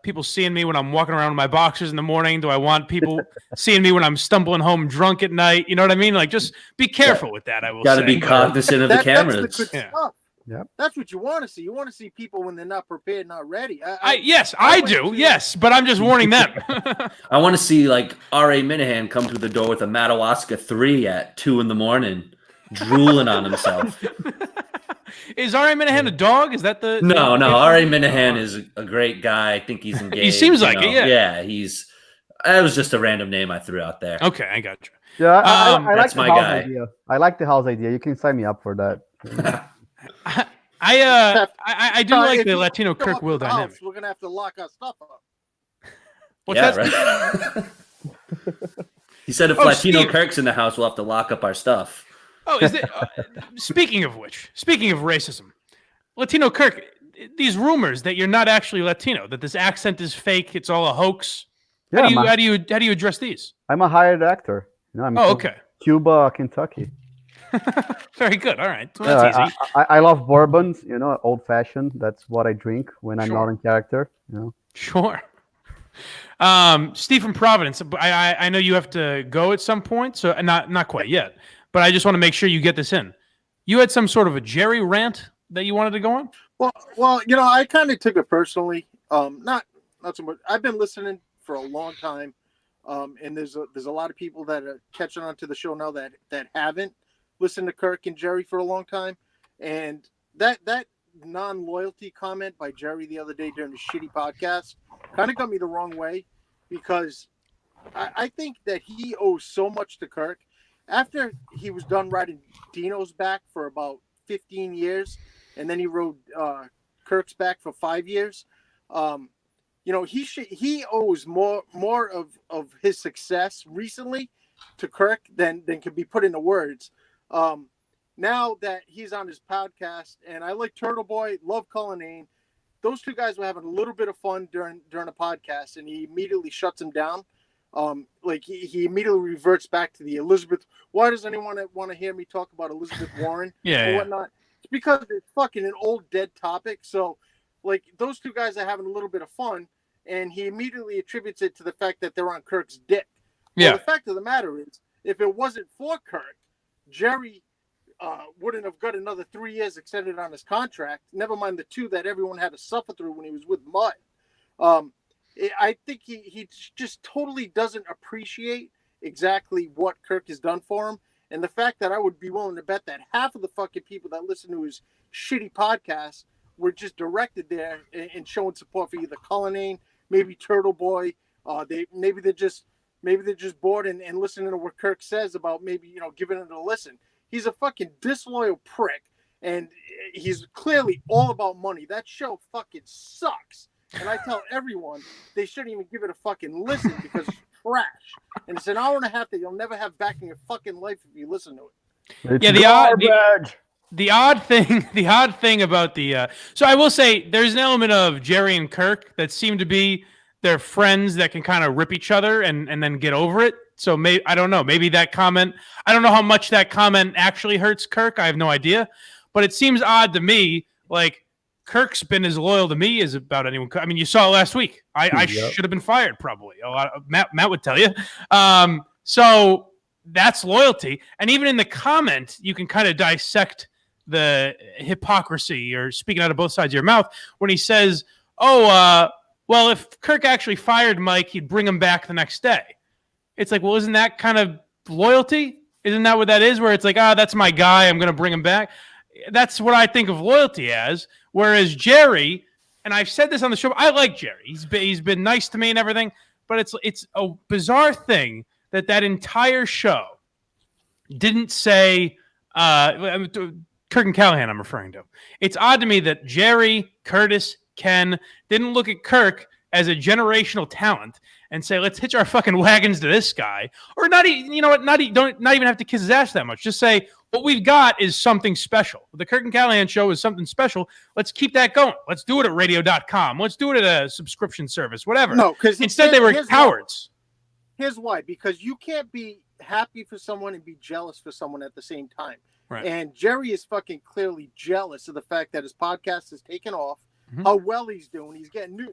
people seeing me when I'm walking around in my boxers in the morning? Do I want people seeing me when I'm stumbling home drunk at night? You know what I mean? Like, just be careful with that, I will say. Got to be cognizant of the cameras. That's the good stuff. Yep. That's what you want to see. You want to see people when they're not prepared, not ready. Yes, I do. Yes, but I'm just warning them. I want to see like R.A. Minahan come through the door with a Madawaska 3 at 2 a.m, drooling on himself. Is R.A. Minahan a dog? Is that the... No. R.A. Minahan is a great guy. I think he's engaged. He seems like it, yeah. That was just a random name I threw out there. Okay, I got you. Yeah, I like that's the my house guy. idea. I like the house idea. You can sign me up for that. I do like the Latino Kirk Will dynamic. We're gonna have to lock our stuff up. What's that? Right. He said if Latino Kirk's in the house, we'll have to lock up our stuff. Oh, is it? Speaking of racism, Latino Kirk, these rumors that you're not actually Latino, that this accent is fake, it's all a hoax. Yeah, how do you address these? I'm a hired actor. I'm okay. Cuba, Kentucky. Very good. All right. Well, that's easy. I love bourbons, old fashioned. That's what I drink when I'm not in character. Sure. Steve from Providence. I know you have to go at some point, so not quite yet. But I just want to make sure you get this in. You had some sort of a Jerry rant that you wanted to go on? Well, I kind of took it personally. Not so much. I've been listening for a long time, and there's a lot of people that are catching on to the show now that haven't listened to Kirk and Jerry for a long time, and that non-loyalty comment by Jerry the other day during the shitty podcast kind of got me the wrong way, because I think that he owes so much to Kirk. After he was done riding Dino's back for about 15 years, and then he rode Kirk's back for 5 years, he owes more of his success recently to Kirk than can be put into words. Now that he's on his podcast, and I like Turtle Boy, love Cullinane, those two guys were having a little bit of fun during a podcast, and he immediately shuts him down. He immediately reverts back to the Elizabeth. Why does anyone want to hear me talk about Elizabeth Warren and whatnot? It's because it's fucking an old dead topic. So, those two guys are having a little bit of fun, and he immediately attributes it to the fact that they're on Kirk's dick. Well, the fact of the matter is, if it wasn't for Kirk, Jerry wouldn't have got another 3 years extended on his contract. Never mind the 2 that everyone had to suffer through when he was with Mutt. I think he just totally doesn't appreciate exactly what Kirk has done for him. And the fact that I would be willing to bet that half of the fucking people that listen to his shitty podcast were just directed there and showing support for either Cullinane, maybe Turtle Boy. Maybe they're just bored and listening to what Kirk says about maybe, giving it a listen. He's a fucking disloyal prick, and he's clearly all about money. That show fucking sucks. And I tell everyone they shouldn't even give it a fucking listen because it's trash. And it's an hour and a half that you'll never have back in your fucking life if you listen to it. It's the odd thing about the so I will say there's an element of Jerry and Kirk that seem to be they're friends that can kind of rip each other and then get over it. So I don't know. Maybe that comment, I don't know how much that comment actually hurts Kirk. I have no idea. But it seems odd to me, like Kirk's been as loyal to me as about anyone. I mean, you saw it last week. I should have been fired probably. A lot of, Matt would tell you. So that's loyalty. And even in the comment, you can kind of dissect the hypocrisy or speaking out of both sides of your mouth when he says, well, if Kirk actually fired Mike, he'd bring him back the next day. It's like, well, isn't that kind of loyalty? Isn't that what that is? Where it's like, that's my guy, I'm going to bring him back. That's what I think of loyalty as. Whereas Jerry, and I've said this on the show, I like Jerry. He's been nice to me and everything, but it's a bizarre thing that entire show didn't say Kirk and Callahan I'm referring to. It's odd to me that Jerry, Curtis, Ken didn't look at Kirk as a generational talent and say, let's hitch our fucking wagons to this guy. Or not even, you know what, not even have to kiss his ass that much. Just say, what we've got is something special. The Kirk and Callahan show is something special. Let's keep that going. Let's do it at radio.com. Let's do it at a subscription service, whatever. No, because instead they were cowards. Here's why. Because you can't be happy for someone and be jealous for someone at the same time. Right. And Jerry is fucking clearly jealous of the fact that his podcast has taken off, how well he's doing. He's getting new.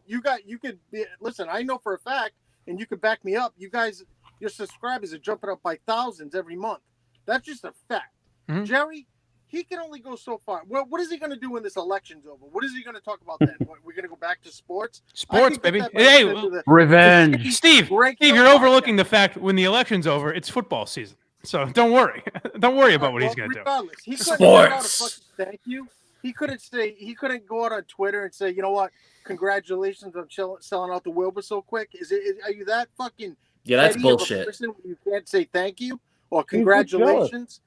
Listen, I know for a fact, and you could back me up, you guys, your subscribers are jumping up by thousands every month. That's just a fact. Mm-hmm. Jerry, he can only go so far. Well, what is he going to do when this election's over? What is he going to talk about then? We're going to go back to sports? Sports, baby. Hey, revenge. Steve, you're overlooking the fact when the election's over, it's football season. So don't worry. Don't worry about what he's going to do. He couldn't send out a fucking thank you. He couldn't go out on Twitter and say, you know what, congratulations on selling out the Wilbur so quick. Are you that fucking that's bullshit. You can't say thank you or congratulations.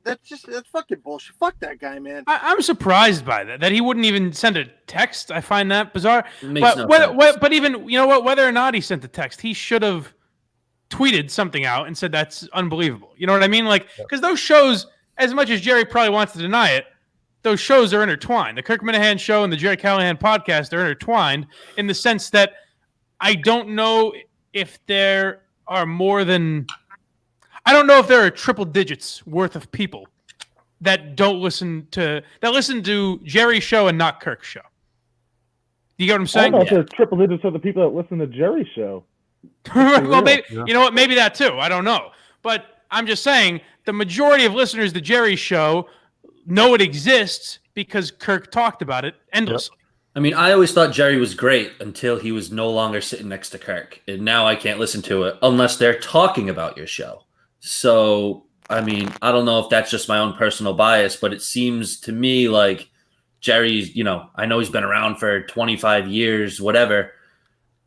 That's fucking bullshit. Fuck that guy, man. I'm surprised by that he wouldn't even send a text. I find that bizarre. But even, you know what, whether or not he sent the text, he should have tweeted something out and said that's unbelievable. You know what I mean? Like, because those shows, as much as Jerry probably wants to deny it, those shows are intertwined. The Kirk Minahan show and the Jerry Callahan podcast are intertwined in the sense that I don't know if there are more than... I don't know if there are triple digits worth of people that listen to Jerry's show and not Kirk's show. You get what I'm saying? I don't know if there's triple digits of the people that listen to Jerry's show. Well, maybe, you know what? Maybe that too. I don't know. But I'm just saying the majority of listeners to Jerry's show know it exists because Kirk talked about it endlessly. Yep. I mean, I always thought Jerry was great until he was no longer sitting next to Kirk. And now I can't listen to it unless they're talking about your show. So, I mean, I don't know if that's just my own personal bias, but it seems to me like Jerry's, I know he's been around for 25 years, whatever.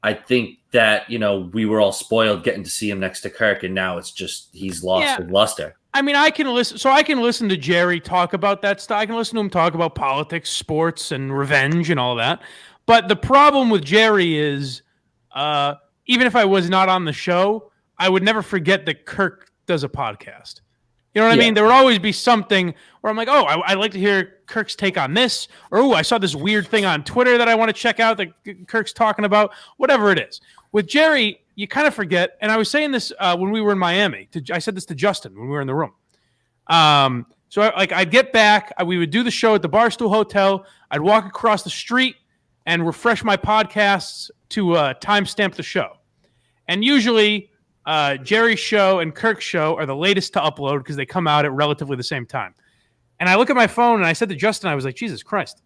I think that, we were all spoiled getting to see him next to Kirk, and now it's just he's lost his luster. I mean, I can listen to Jerry talk about that stuff. I can listen to him talk about politics, sports, and revenge and all that. But the problem with Jerry is, even if I was not on the show, I would never forget that Kirk does a podcast. You know what I mean? There would always be something where I'm like, oh, I'd like to hear Kirk's take on this. Or, oh, I saw this weird thing on Twitter that I want to check out that Kirk's talking about. Whatever it is. With Jerry, you kind of forget. And I was saying this when we were in Miami. I said this to Justin when we were in the room. So I'd get back. We would do the show at the Barstool Hotel. I'd walk across the street and refresh my podcasts to timestamp the show. And usually... Jerry's show and Kirk's show are the latest to upload because they come out at relatively the same time. And I look at my phone and I said to Justin, I was like, Jesus Christ,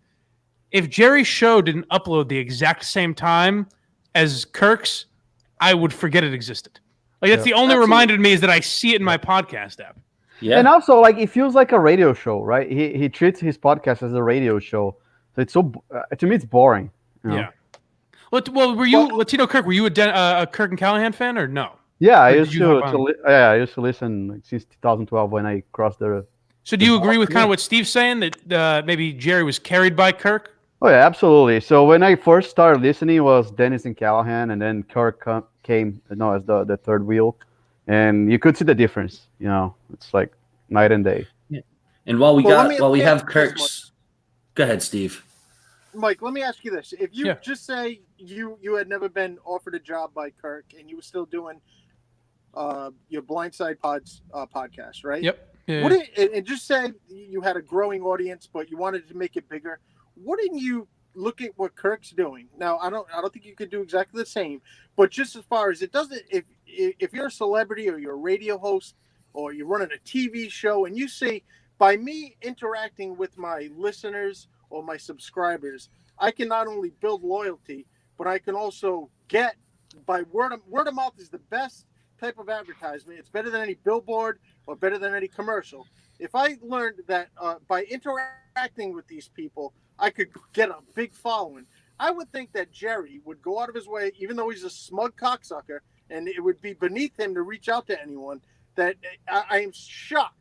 if Jerry's show didn't upload the exact same time as Kirk's, I would forget it existed. Like that's the only reminder to me is that I see it in my podcast app. Yeah. And also, like, it feels like a radio show, right? He treats his podcast as a radio show. So it's so, to me, it's boring. Yeah. Well, were you, Latino Kirk, were you a Kirk and Callahan fan or no? Yeah, I used to listen since 2012 when I crossed the. So do you agree with kind of what Steve's saying that maybe Jerry was carried by Kirk? Oh yeah, absolutely. So when I first started listening, it was Dennis and Callahan, and then Kirk came, as the third wheel, and you could see the difference. It's like night and day. Yeah. And while we have Kirk's, go ahead, Steve. Mike, let me ask you this: if you just say you had never been offered a job by Kirk and you were still doing your Blindside podcast, right? Yep. Yeah. And just say you had a growing audience, but you wanted to make it bigger. Wouldn't you look at what Kirk's doing? Now, I don't think you could do exactly the same, but just as far as it doesn't, if you're a celebrity or you're a radio host or you're running a TV show and you see by me interacting with my listeners or my subscribers, I can not only build loyalty, but I can also get by word of mouth is the best type of advertisement. It's better than any billboard or better than any commercial. If I learned that by interacting with these people, I could get a big following, I would think that Jerry would go out of his way, even though he's a smug cocksucker, and it would be beneath him to reach out to anyone. That I am shocked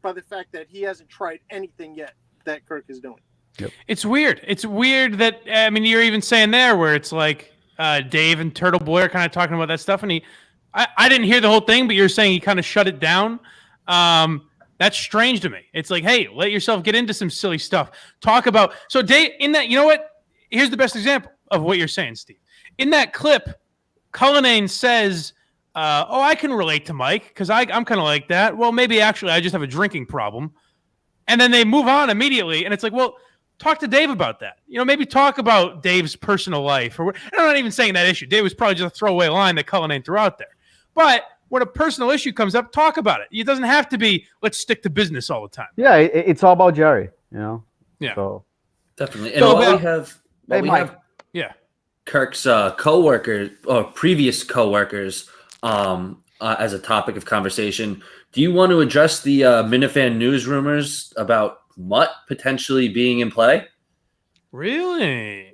by the fact that he hasn't tried anything yet that Kirk is doing. Yep. It's weird. It's weird that, I mean, you're even saying there where it's like Dave and Turtle Boy are kind of talking about that stuff, and I didn't hear the whole thing, but you're saying he kind of shut it down. That's strange to me. It's like, hey, let yourself get into some silly stuff. Talk about so Dave in that. You know what? Here's the best example of what you're saying, Steve. In that clip, Cullinane says, I can relate to Mike because I'm kind of like that. Well, maybe actually I just have a drinking problem. And then they move on immediately. And it's like, well, talk to Dave about that. You know, maybe talk about Dave's personal life. And I'm not even saying that issue. Dave was probably just a throwaway line that Cullinane threw out there. But when a personal issue comes up, talk about it. It doesn't have to be, let's stick to business all the time. Yeah, it's all about Jerry, you know? Yeah. So. Definitely. And while we have yeah, Kirk's co-workers or previous co-workers as a topic of conversation, do you want to address the Minifan news rumors about Mutt potentially being in play? Really?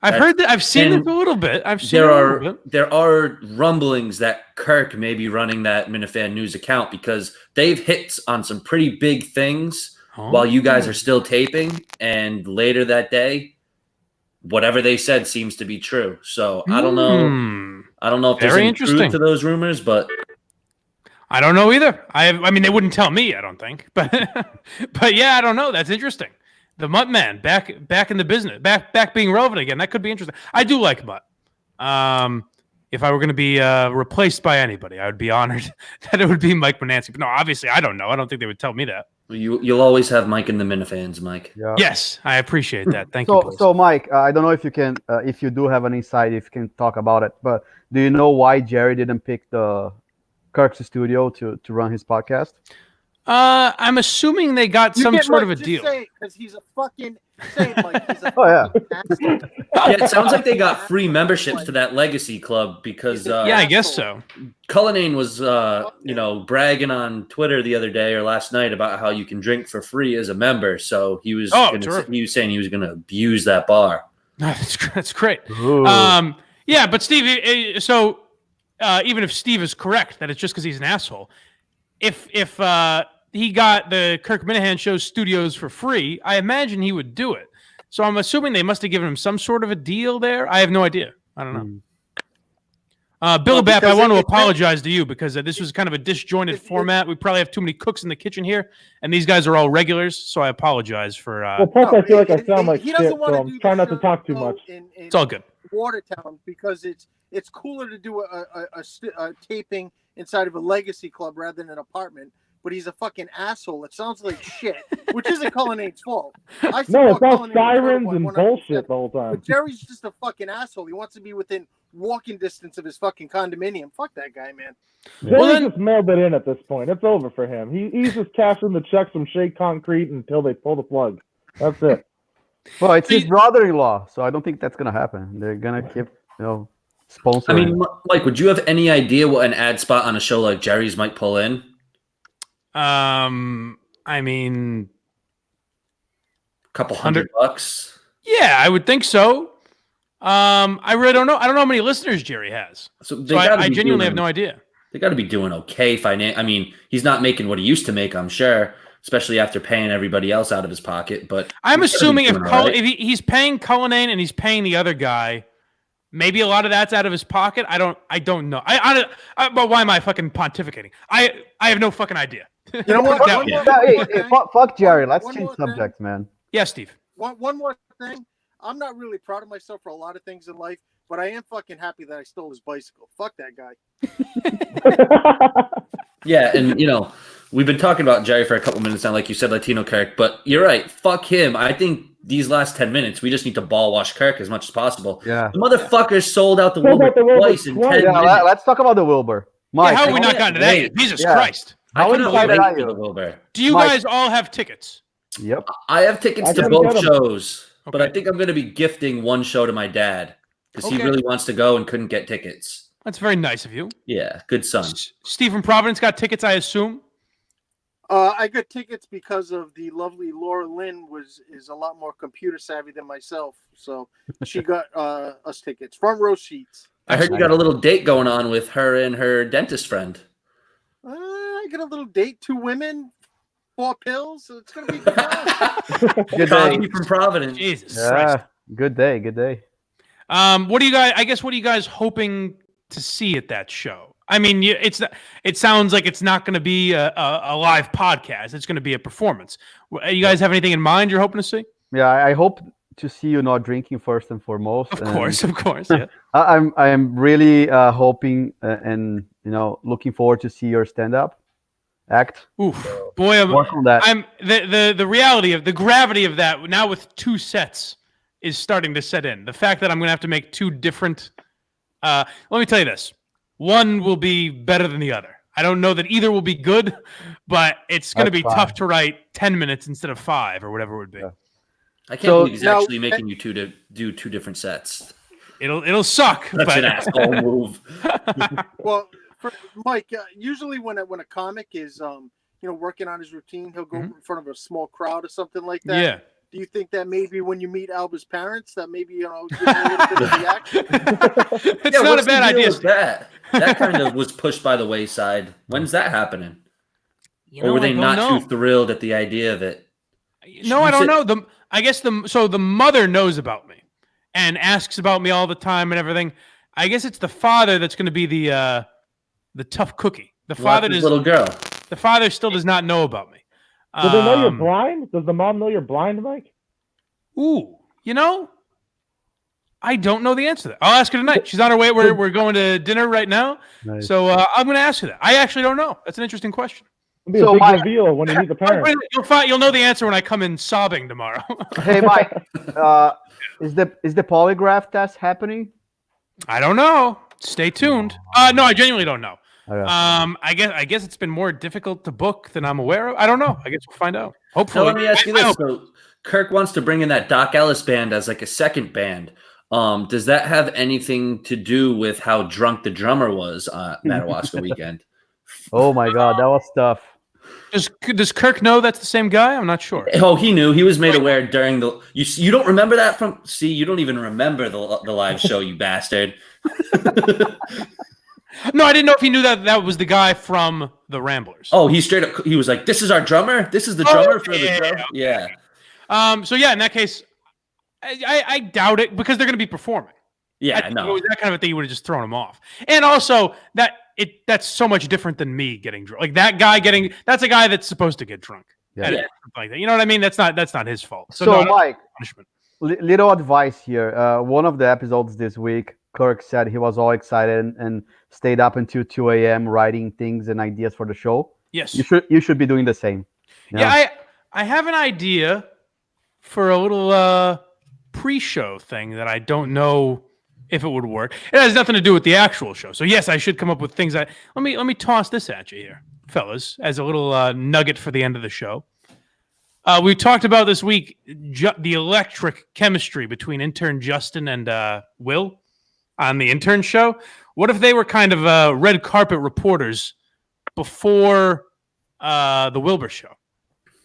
I've heard that. I've seen it a little bit. There are rumblings that Kirk may be running that Minifan news account because they've hit on some pretty big things while you guys are still taping, and later that day, whatever they said seems to be true. So I don't know. I don't know if there's any truth to those rumors, but I don't know either. I mean, they wouldn't tell me, I don't think. But yeah, I don't know. That's interesting. The Mutt Man back in the business, back being relevant again. That could be interesting. I do like Mutt. If I were going to be replaced by anybody, I would be honored that it would be Mike Bonansky. But no, obviously, I don't know. I don't think they would tell me that. You'll always have Mike and the Minifans, Mike. Yeah. Yes, I appreciate that. Thank you. So, Mike, I don't know if you can, if you do have an insight, if you can talk about it. But do you know why Jerry didn't pick the Kirk's studio to run his podcast? I'm assuming they got some sort of a deal. Because he's a fucking. Say it, Mike. He's a yeah, it sounds like they got free memberships to that Legacy Club because yeah, I guess so. Cullinane was bragging on Twitter the other day or last night about how you can drink for free as a member. So he was saying he was going to abuse that bar. That's great. Yeah, but Steve, so even if Steve is correct that it's just because he's an asshole, if he got the Kirk Minahan Show studios for free, I imagine he would do it. So I'm assuming they must have given him some sort of a deal there. I have no idea. I don't know. Bill Bapp, I want to apologize to you because this was kind of a disjointed format. We probably have too many cooks in the kitchen here, and these guys are all regulars, so I apologize for... well, plus I feel like I sound like shit, so I'm trying not to talk too much. It's all good. Watertown, because it's cooler to do a taping inside of a Legacy Club rather than an apartment. But he's a fucking asshole. It sounds like shit, which isn't Cullinane's fault. No, it's all sirens and bullshit the whole time. But Jerry's just a fucking asshole. He wants to be within walking distance of his fucking condominium. Fuck that guy, man. Jerry just mailed it in at this point. It's over for him. He's just cashing the checks from Shea Concrete until they pull the plug. That's it. Well, it's his brother-in-law, so I don't think that's gonna happen. They're gonna keep, sponsoring. I mean, Mike, would you have any idea what an ad spot on a show like Jerry's might pull in? I mean, a couple $100. Yeah, I would think so. I really don't know. I don't know how many listeners Jerry has. So I genuinely have no idea. They got to be doing okay I mean, he's not making what he used to make, I'm sure, especially after paying everybody else out of his pocket. But I'm assuming if he's paying Cullinane and he's paying the other guy, maybe a lot of that's out of his pocket. I don't know. But why am I fucking pontificating? I have no fucking idea. You know what? Fuck Jerry. Let's change subjects, man. Yeah, Steve. One more thing. I'm not really proud of myself for a lot of things in life, but I am fucking happy that I stole his bicycle. Fuck that guy. Yeah, and we've been talking about Jerry for a couple minutes now, like you said, Latino Kirk, but you're right. Fuck him. I think these last 10 minutes, we just need to ball wash Kirk as much as possible. Yeah. The motherfucker sold out the Wilbur twice in 10 minutes. Let's talk about the Wilbur. Mike, how have we not gotten to that? Jesus Christ. I How cannot excited wait are for the you? Wilbur. Do you Mike. guys all have tickets? Yep. I have tickets I to couldn't both get 'em. shows, but I Okay. think I'm going to be gifting one show to my dad because he Okay. really wants to go and couldn't get tickets. That's very nice of you. Yeah, good son. Steve from Providence got tickets, I assume. I got tickets because of the lovely Laura Lynn is a lot more computer savvy than myself, so she got us tickets, front row seats. I heard you got a little date going on with her and her dentist friend. I got a little date, 2 women, 4 pills. So it's gonna be good. Good Coffee day. from Providence. Jesus Christ. Yeah. Good day. Good day. What are you guys? I guess what are you guys hoping to see at that show? I mean, it sounds like it's not going to be a live podcast. It's going to be a performance. You guys have anything in mind you're hoping to see? Yeah, I hope to see you not drinking first and foremost. Of course. Yeah. I'm really hoping and looking forward to see your stand-up act. Oof, boy, Work on that. I'm the reality of the gravity of that now with 2 sets is starting to set in. The fact that I'm going to have to make 2 different. Let me tell you this. One will be better than the other. I don't know that either will be good, but it's going to be That's tough fine. to write 10 minutes instead of 5 or whatever it would be. Yeah. I can't So- believe he's actually making you two to do 2 different sets. It'll suck. That's but an asshole move. Well, for Mike, usually when a comic is working on his routine, he'll go in front of a small crowd or something like that. Yeah. Do you think that maybe when you meet Alba's parents, that maybe give him a little bit of reaction? It's not a what's the bad deal idea. with that. That kind of was pushed by the wayside. When's that happening? Or were I they don't not know. too thrilled at the idea of it? No, I don't know. The mother knows about me and asks about me all the time and everything. I guess it's the father that's going to be the tough cookie. The father This does. little girl. The father still does not know about me. Do they know you're blind? Does the mom know you're blind, Mike? Ooh, I don't know the answer to that. I'll ask her tonight. She's on her way. We're going to dinner right now, Nice. so I'm going to ask her that. I actually don't know. That's an interesting question. It'll be So, a big Mike- reveal when you meet the parents. You'll know the answer when I come in sobbing tomorrow. Hey, Mike, is the polygraph test happening? I don't know. Stay tuned. No, I genuinely don't know. Okay. I guess it's been more difficult to book than I'm aware of. I don't know. I guess we'll find out. Now, Hopefully. let me ask you I this. hope- So, Kirk wants to bring in that Doc Ellis band as like a second band. Does that have anything to do with how drunk the drummer was Madawaska weekend? Oh my God, that was tough. Does Kirk know that's the same guy? I'm not sure. Oh, he knew. He was made aware during the. You don't remember that from? See, you don't even remember the live show, you bastard. No, I didn't know if he knew that was the guy from the Ramblers. Oh, he straight up. He was like, "This is our drummer. This is the drummer for the show." Yeah. So yeah, in that case, I doubt it because they're going to be performing. Yeah. I think if it No. was that kind of a thing, you would have just thrown him off. And also that's so much different than me getting drunk. Like that guy that's a guy that's supposed to get drunk. Yeah. And Yeah. something like that. You know what I mean? That's not his fault. So, no, Mike, punishment. little advice here. One of the episodes this week, Kirk said he was all excited and stayed up until 2 a.m. writing things and ideas for the show. Yes. You should be doing the same. Yeah, I have an idea for a little pre-show thing that I don't know if it would work. It has nothing to do with the actual show. So yes, I should come up with things. Let me toss this at you here, fellas, as a little nugget for the end of the show. We talked about this week the electric chemistry between intern Justin and Will on the intern show. What if they were kind of red carpet reporters before the Wilbur show?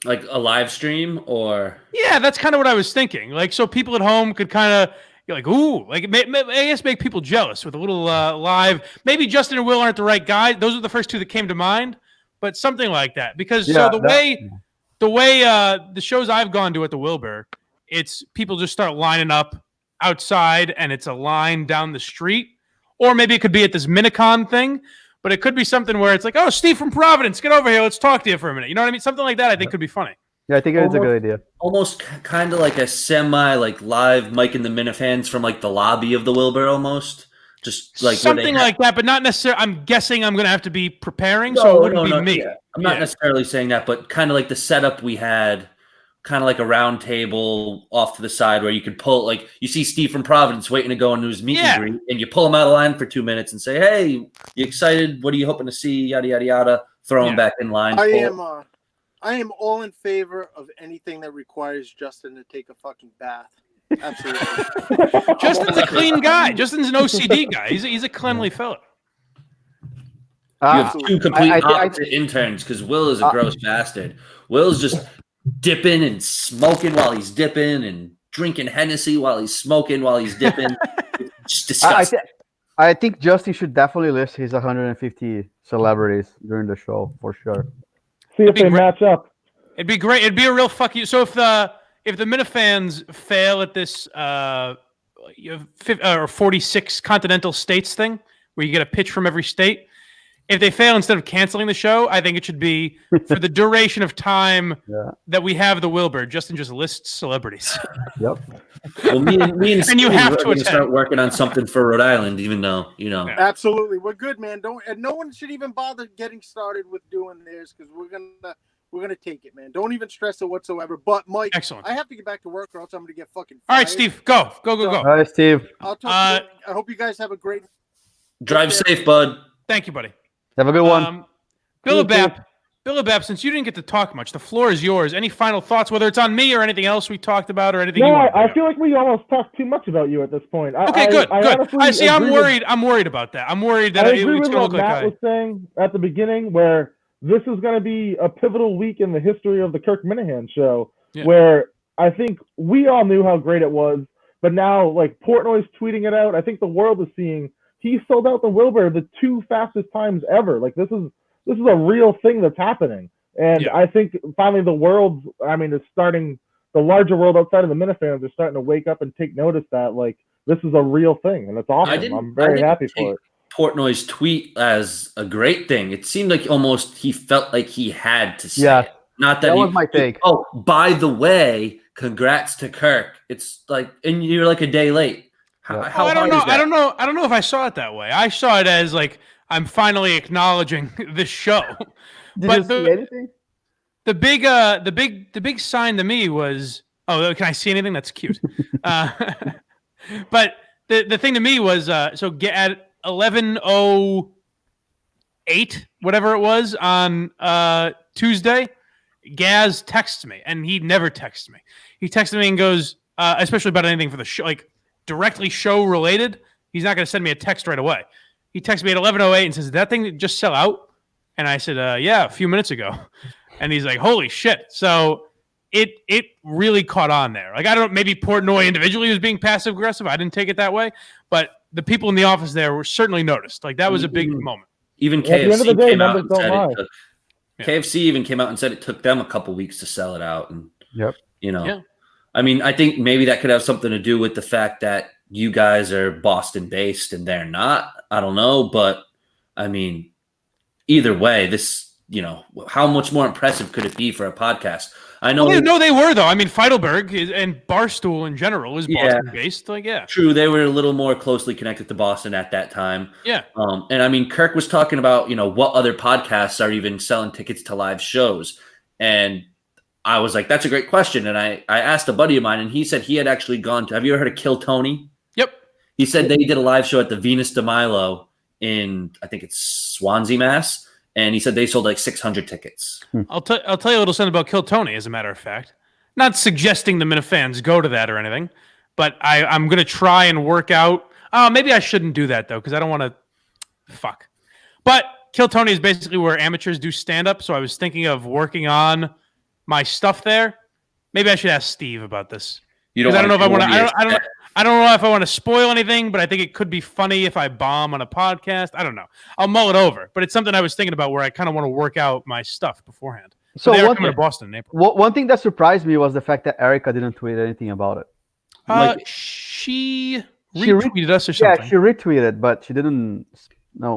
Like a live stream, or Yeah, that's kind of what I was thinking. Like, so people at home could kind of like, ooh, like I guess make people jealous with a little live. Maybe Justin and Will aren't the right guys. Those are the first 2 that came to mind, but something like that. Because the way the shows I've gone to at the Wilbur, it's people just start lining up outside, and it's a line down the street, or maybe it could be at this Minicon thing. But it could be something where it's like, oh, Steve from Providence, get over here. Let's talk to you for a minute. You know what I mean? Something like that I think could be funny. Yeah, I think it's a good idea. almost kind of like a semi like live Mike and the Minifans from like the lobby of the Wilbur, almost just like Something like that, but not necessarily. I'm guessing I'm going to have to be preparing, so No, it wouldn't no, be me. yeah. I'm not necessarily saying that, but kind of like the setup we had, kind of like a round table off to the side where you could pull, like you see Steve from Providence waiting to go into his meet and greet, and you pull him out of line for 2 minutes and say, "Hey, you excited? What are you hoping to see?" Yada yada yada. throw him back in line. I am all in favor of anything that requires Justin to take a fucking bath. Absolutely. Justin's a clean guy. Justin's an OCD guy. He's a cleanly fella. You have two complete opposite interns because Will is a gross bastard. Will's just dipping and smoking while he's dipping and drinking Hennessy while he's smoking while he's dipping. It's disgusting. I think Justin should definitely list his 150 celebrities during the show for sure. See if they match up. It'd be great. It'd be a real fuck you. So if the Minifans fail at this 46 continental states thing, where you get a pitch from every state, if they fail, instead of canceling the show, I think it should be for the duration of time that we have the Wilbur. Justin just lists celebrities. Yep. Well, me and And you have to start working on something for Rhode Island, even though Absolutely, we're good, man. No one should even bother getting started with doing this because we're gonna take it, man. Don't even stress it whatsoever. But Mike, excellent. I have to get back to work, or else I'm gonna get fucking fired. All right, Steve, go. All right, Steve. I'll talk. I hope you guys have a great. Drive safe, bud. Thank you, buddy. Have a good one. Billabap, since you didn't get to talk much, the floor is yours. Any final thoughts, whether it's on me or anything else we talked about or anything? No, I feel like we almost talked too much about you at this point. Okay, good. I see. I'm worried about that. I'm worried that it's going to look like Matt was saying at the beginning, where this is going to be a pivotal week in the history of the Kirk Minahan show, where I think we all knew how great it was, but now like Portnoy's tweeting it out. I think the world is seeing he sold out the Wilbur the 2 fastest times ever. Like this is a real thing that's happening. And I think finally the world, is starting, the larger world outside of the Minifans are starting to wake up and take notice that like this is a real thing and it's awesome. I'm very happy for it. Portnoy's tweet as a great thing. It seemed like almost he felt like he had to say it. Not that was my take. Oh, by the way, congrats to Kirk. It's like, and you're like a day late. How I don't know. I don't know if I saw it that way. I saw it as like I'm finally acknowledging this show. Did you see anything? The big sign to me was, oh, can I see anything? That's cute. But the thing to me was, so at 11:08, whatever it was on Tuesday, Gaz texts me, and he never texts me. He texted me and goes, especially about anything for the show, like directly show related. He's not going to send me a text right away. He texted me at 11:08 and says, "Did that thing just sell out?" And I said, "Yeah, a few minutes ago." And he's like, "Holy shit!" So it really caught on there. Like I don't know, maybe Portnoy individually was being passive aggressive. I didn't take it that way, but the people in the office there were certainly noticed. Like that was a big moment. Even KFC came out and said it took. KFC even came out and said it took them a couple weeks to sell it out. And I mean, I think maybe that could have something to do with the fact that you guys are Boston based and they're not. I don't know, but I mean, either way, this, how much more impressive could it be for a podcast? I know. Well, no, they were though. I mean, Feidelberg and Barstool in general is Boston based. Like, true. They were a little more closely connected to Boston at that time. Yeah. And I mean, Kirk was talking about, what other podcasts are even selling tickets to live shows. And I was like, that's a great question. And I asked a buddy of mine and he said he had actually gone to, have you ever heard of Kill Tony? Yep. He said they did a live show at the Venus de Milo in, I think it's Swansea, Mass. And he said they sold like 600 tickets. I'll tell you a little something about Kill Tony, as a matter of fact. Not suggesting the Minifans go to that or anything, but I'm going to try and work out. Oh, maybe I shouldn't do that, though, because I don't want to fuck. But Kill Tony is basically where amateurs do stand-up, so I was thinking of working on my stuff there. Maybe I should ask Steve about this. I don't know if I want to. I don't know if I want to spoil anything, but I think it could be funny if I bomb on a podcast. I don't know. I'll mull it over, but it's something I was thinking about where I kind of want to work out my stuff beforehand. So they are coming to Boston in April. One thing that surprised me was the fact that Erica didn't tweet anything about it. She retweeted us or something. Yeah, she retweeted, but she didn't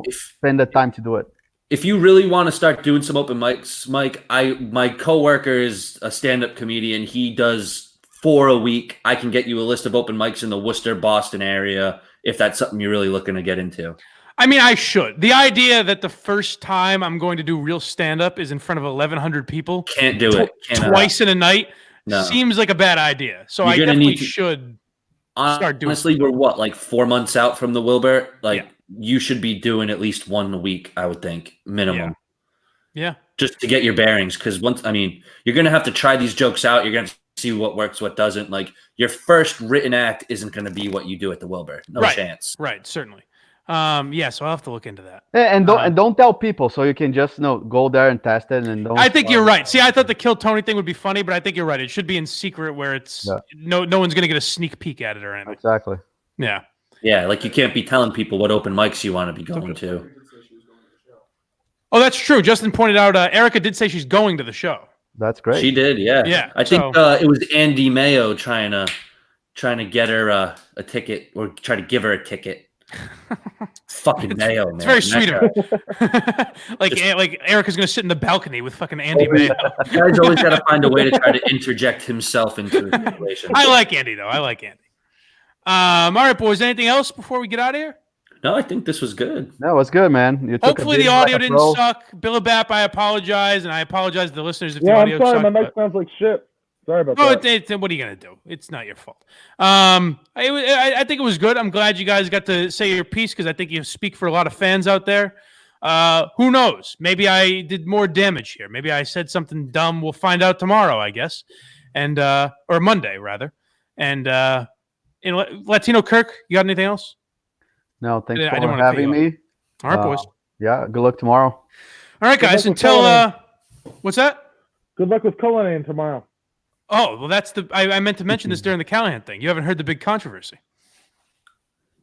spend the time to do it. If you really want to start doing some open mics, Mike, my coworker is a stand-up comedian. He does 4 a week. I can get you a list of open mics in the Worcester, Boston area if that's something you're really looking to get into. I mean, I should. The idea that the first time I'm going to do real stand-up is in front of 1,100 people. Can't do it. Twice in a night seems like a bad idea. So I definitely should start doing it. Honestly, we're like 4 months out from the Wilbur? You should be doing at least 1 a week, I would think, minimum. Yeah. Just to get your bearings, because you're gonna have to try these jokes out. You're gonna see what works, what doesn't. Like your first written act isn't gonna be what you do at the Wilbur. No chance. Right, certainly. So I'll have to look into that. And don't tell people, so you can just go there and test it, and don't. I think you're right. See, I thought the Kill Tony thing would be funny, but I think you're right. It should be in secret, where it's no one's gonna get a sneak peek at it or anything. Exactly. Yeah. Yeah, like you can't be telling people what open mics you want to be going to. Oh, that's true. Justin pointed out Erica did say she's going to the show. That's great. She did, yeah. Yeah. I think it was Andy Mayo trying to get her a ticket, or try to give her a ticket. Fucking Mayo, man. It's very sweet of her. like Erica's gonna sit in the balcony with fucking Andy Mayo. Guy's always got to find a way to try to interject himself into a situation. I like Andy though. I like Andy. All right, boys. Anything else before we get out of here? No, I think this was good. No, it's good, man. Hopefully the audio didn't suck. Billabap, I apologize, and I apologize to the listeners if the audio I'm sorry, sucked. my mic sounds like shit. Sorry about that. What are you gonna do? It's not your fault. I think it was good. I'm glad you guys got to say your piece, because I think you speak for a lot of fans out there. Who knows? Maybe I did more damage here. Maybe I said something dumb. We'll find out tomorrow, I guess, and or Monday rather. And Latino Kirk, you got anything else? No, thanks I for didn't wanna having cut you me. All right, boys. Yeah, good luck tomorrow. All right, guys. luck with Until what's that? Good luck with Cullinane tomorrow. Oh, well, that's I meant to mention this during the Callahan thing. You haven't heard the big controversy.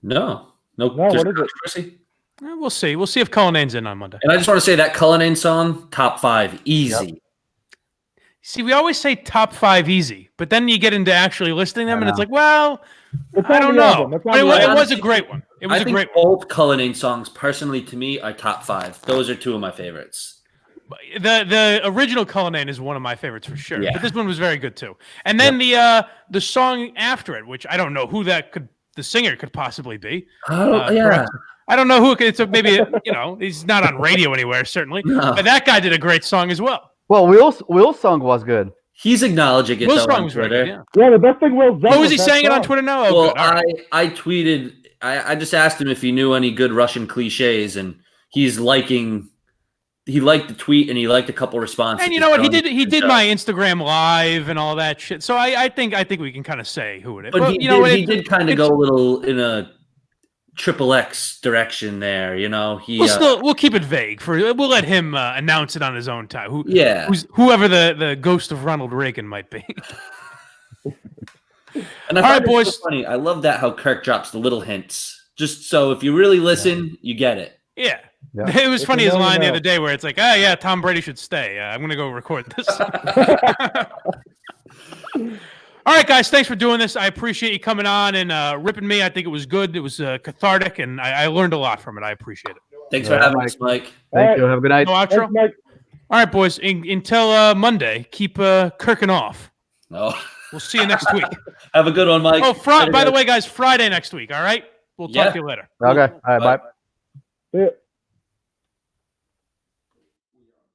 No, what there's is it? controversy. We'll see. We'll see if Cullinane's in on Monday. And I just want to say that Cullinane song, top 5, easy. Yep. See, we always say top 5 easy, but then you get into actually listing them, and it's like, well, I don't know. But it was a great one. It was I a think great one. both Cullinane songs, personally, to me, are top 5. Those are 2 of my favorites. The original Cullinane is one of my favorites for sure. Yeah. But this one was very good too. And then the song after it, which I don't know who the singer could possibly be. Yeah. I don't know who it could. It's maybe he's not on radio anywhere certainly. No. But that guy did a great song as well. Well, Will's song was good. He's acknowledging it Will's though song on was very Twitter. good, yeah. Yeah, the best thing Will's done. Oh, is he with that saying it on song. Twitter now? Oh, Well, good. All right. I tweeted. I just asked him if he knew any good Russian cliches, and he's liking. He liked the tweet, and he liked a couple responses. And you know what? He did my Instagram live and all that shit. So I think we can kind of say who it is. But well, he did kind of go a little in a XXX direction there. We'll keep it vague we'll let him announce it on his own time. Whoever the ghost of Ronald Reagan might be. And all right, boys. So funny. I love that how Kirk drops the little hints, just so if you really listen, you get it. Yeah. Yeah. It was funny his you line the know. other day where it's like, Tom Brady should stay. I'm going to go record this. All right, guys, thanks for doing this. I appreciate you coming on and ripping me. I think it was good. It was cathartic, and I learned a lot from it. I appreciate it. Thanks for having us, Mike. Thank you. Have a good night. No outro? Thanks, Mike. All right, boys. Until Monday, keep kirking off. Oh. We'll see you next week. Have a good one, Mike. Oh, by the way, guys, Friday next week, all right? We'll talk to you later. Okay. All right. Bye. See ya.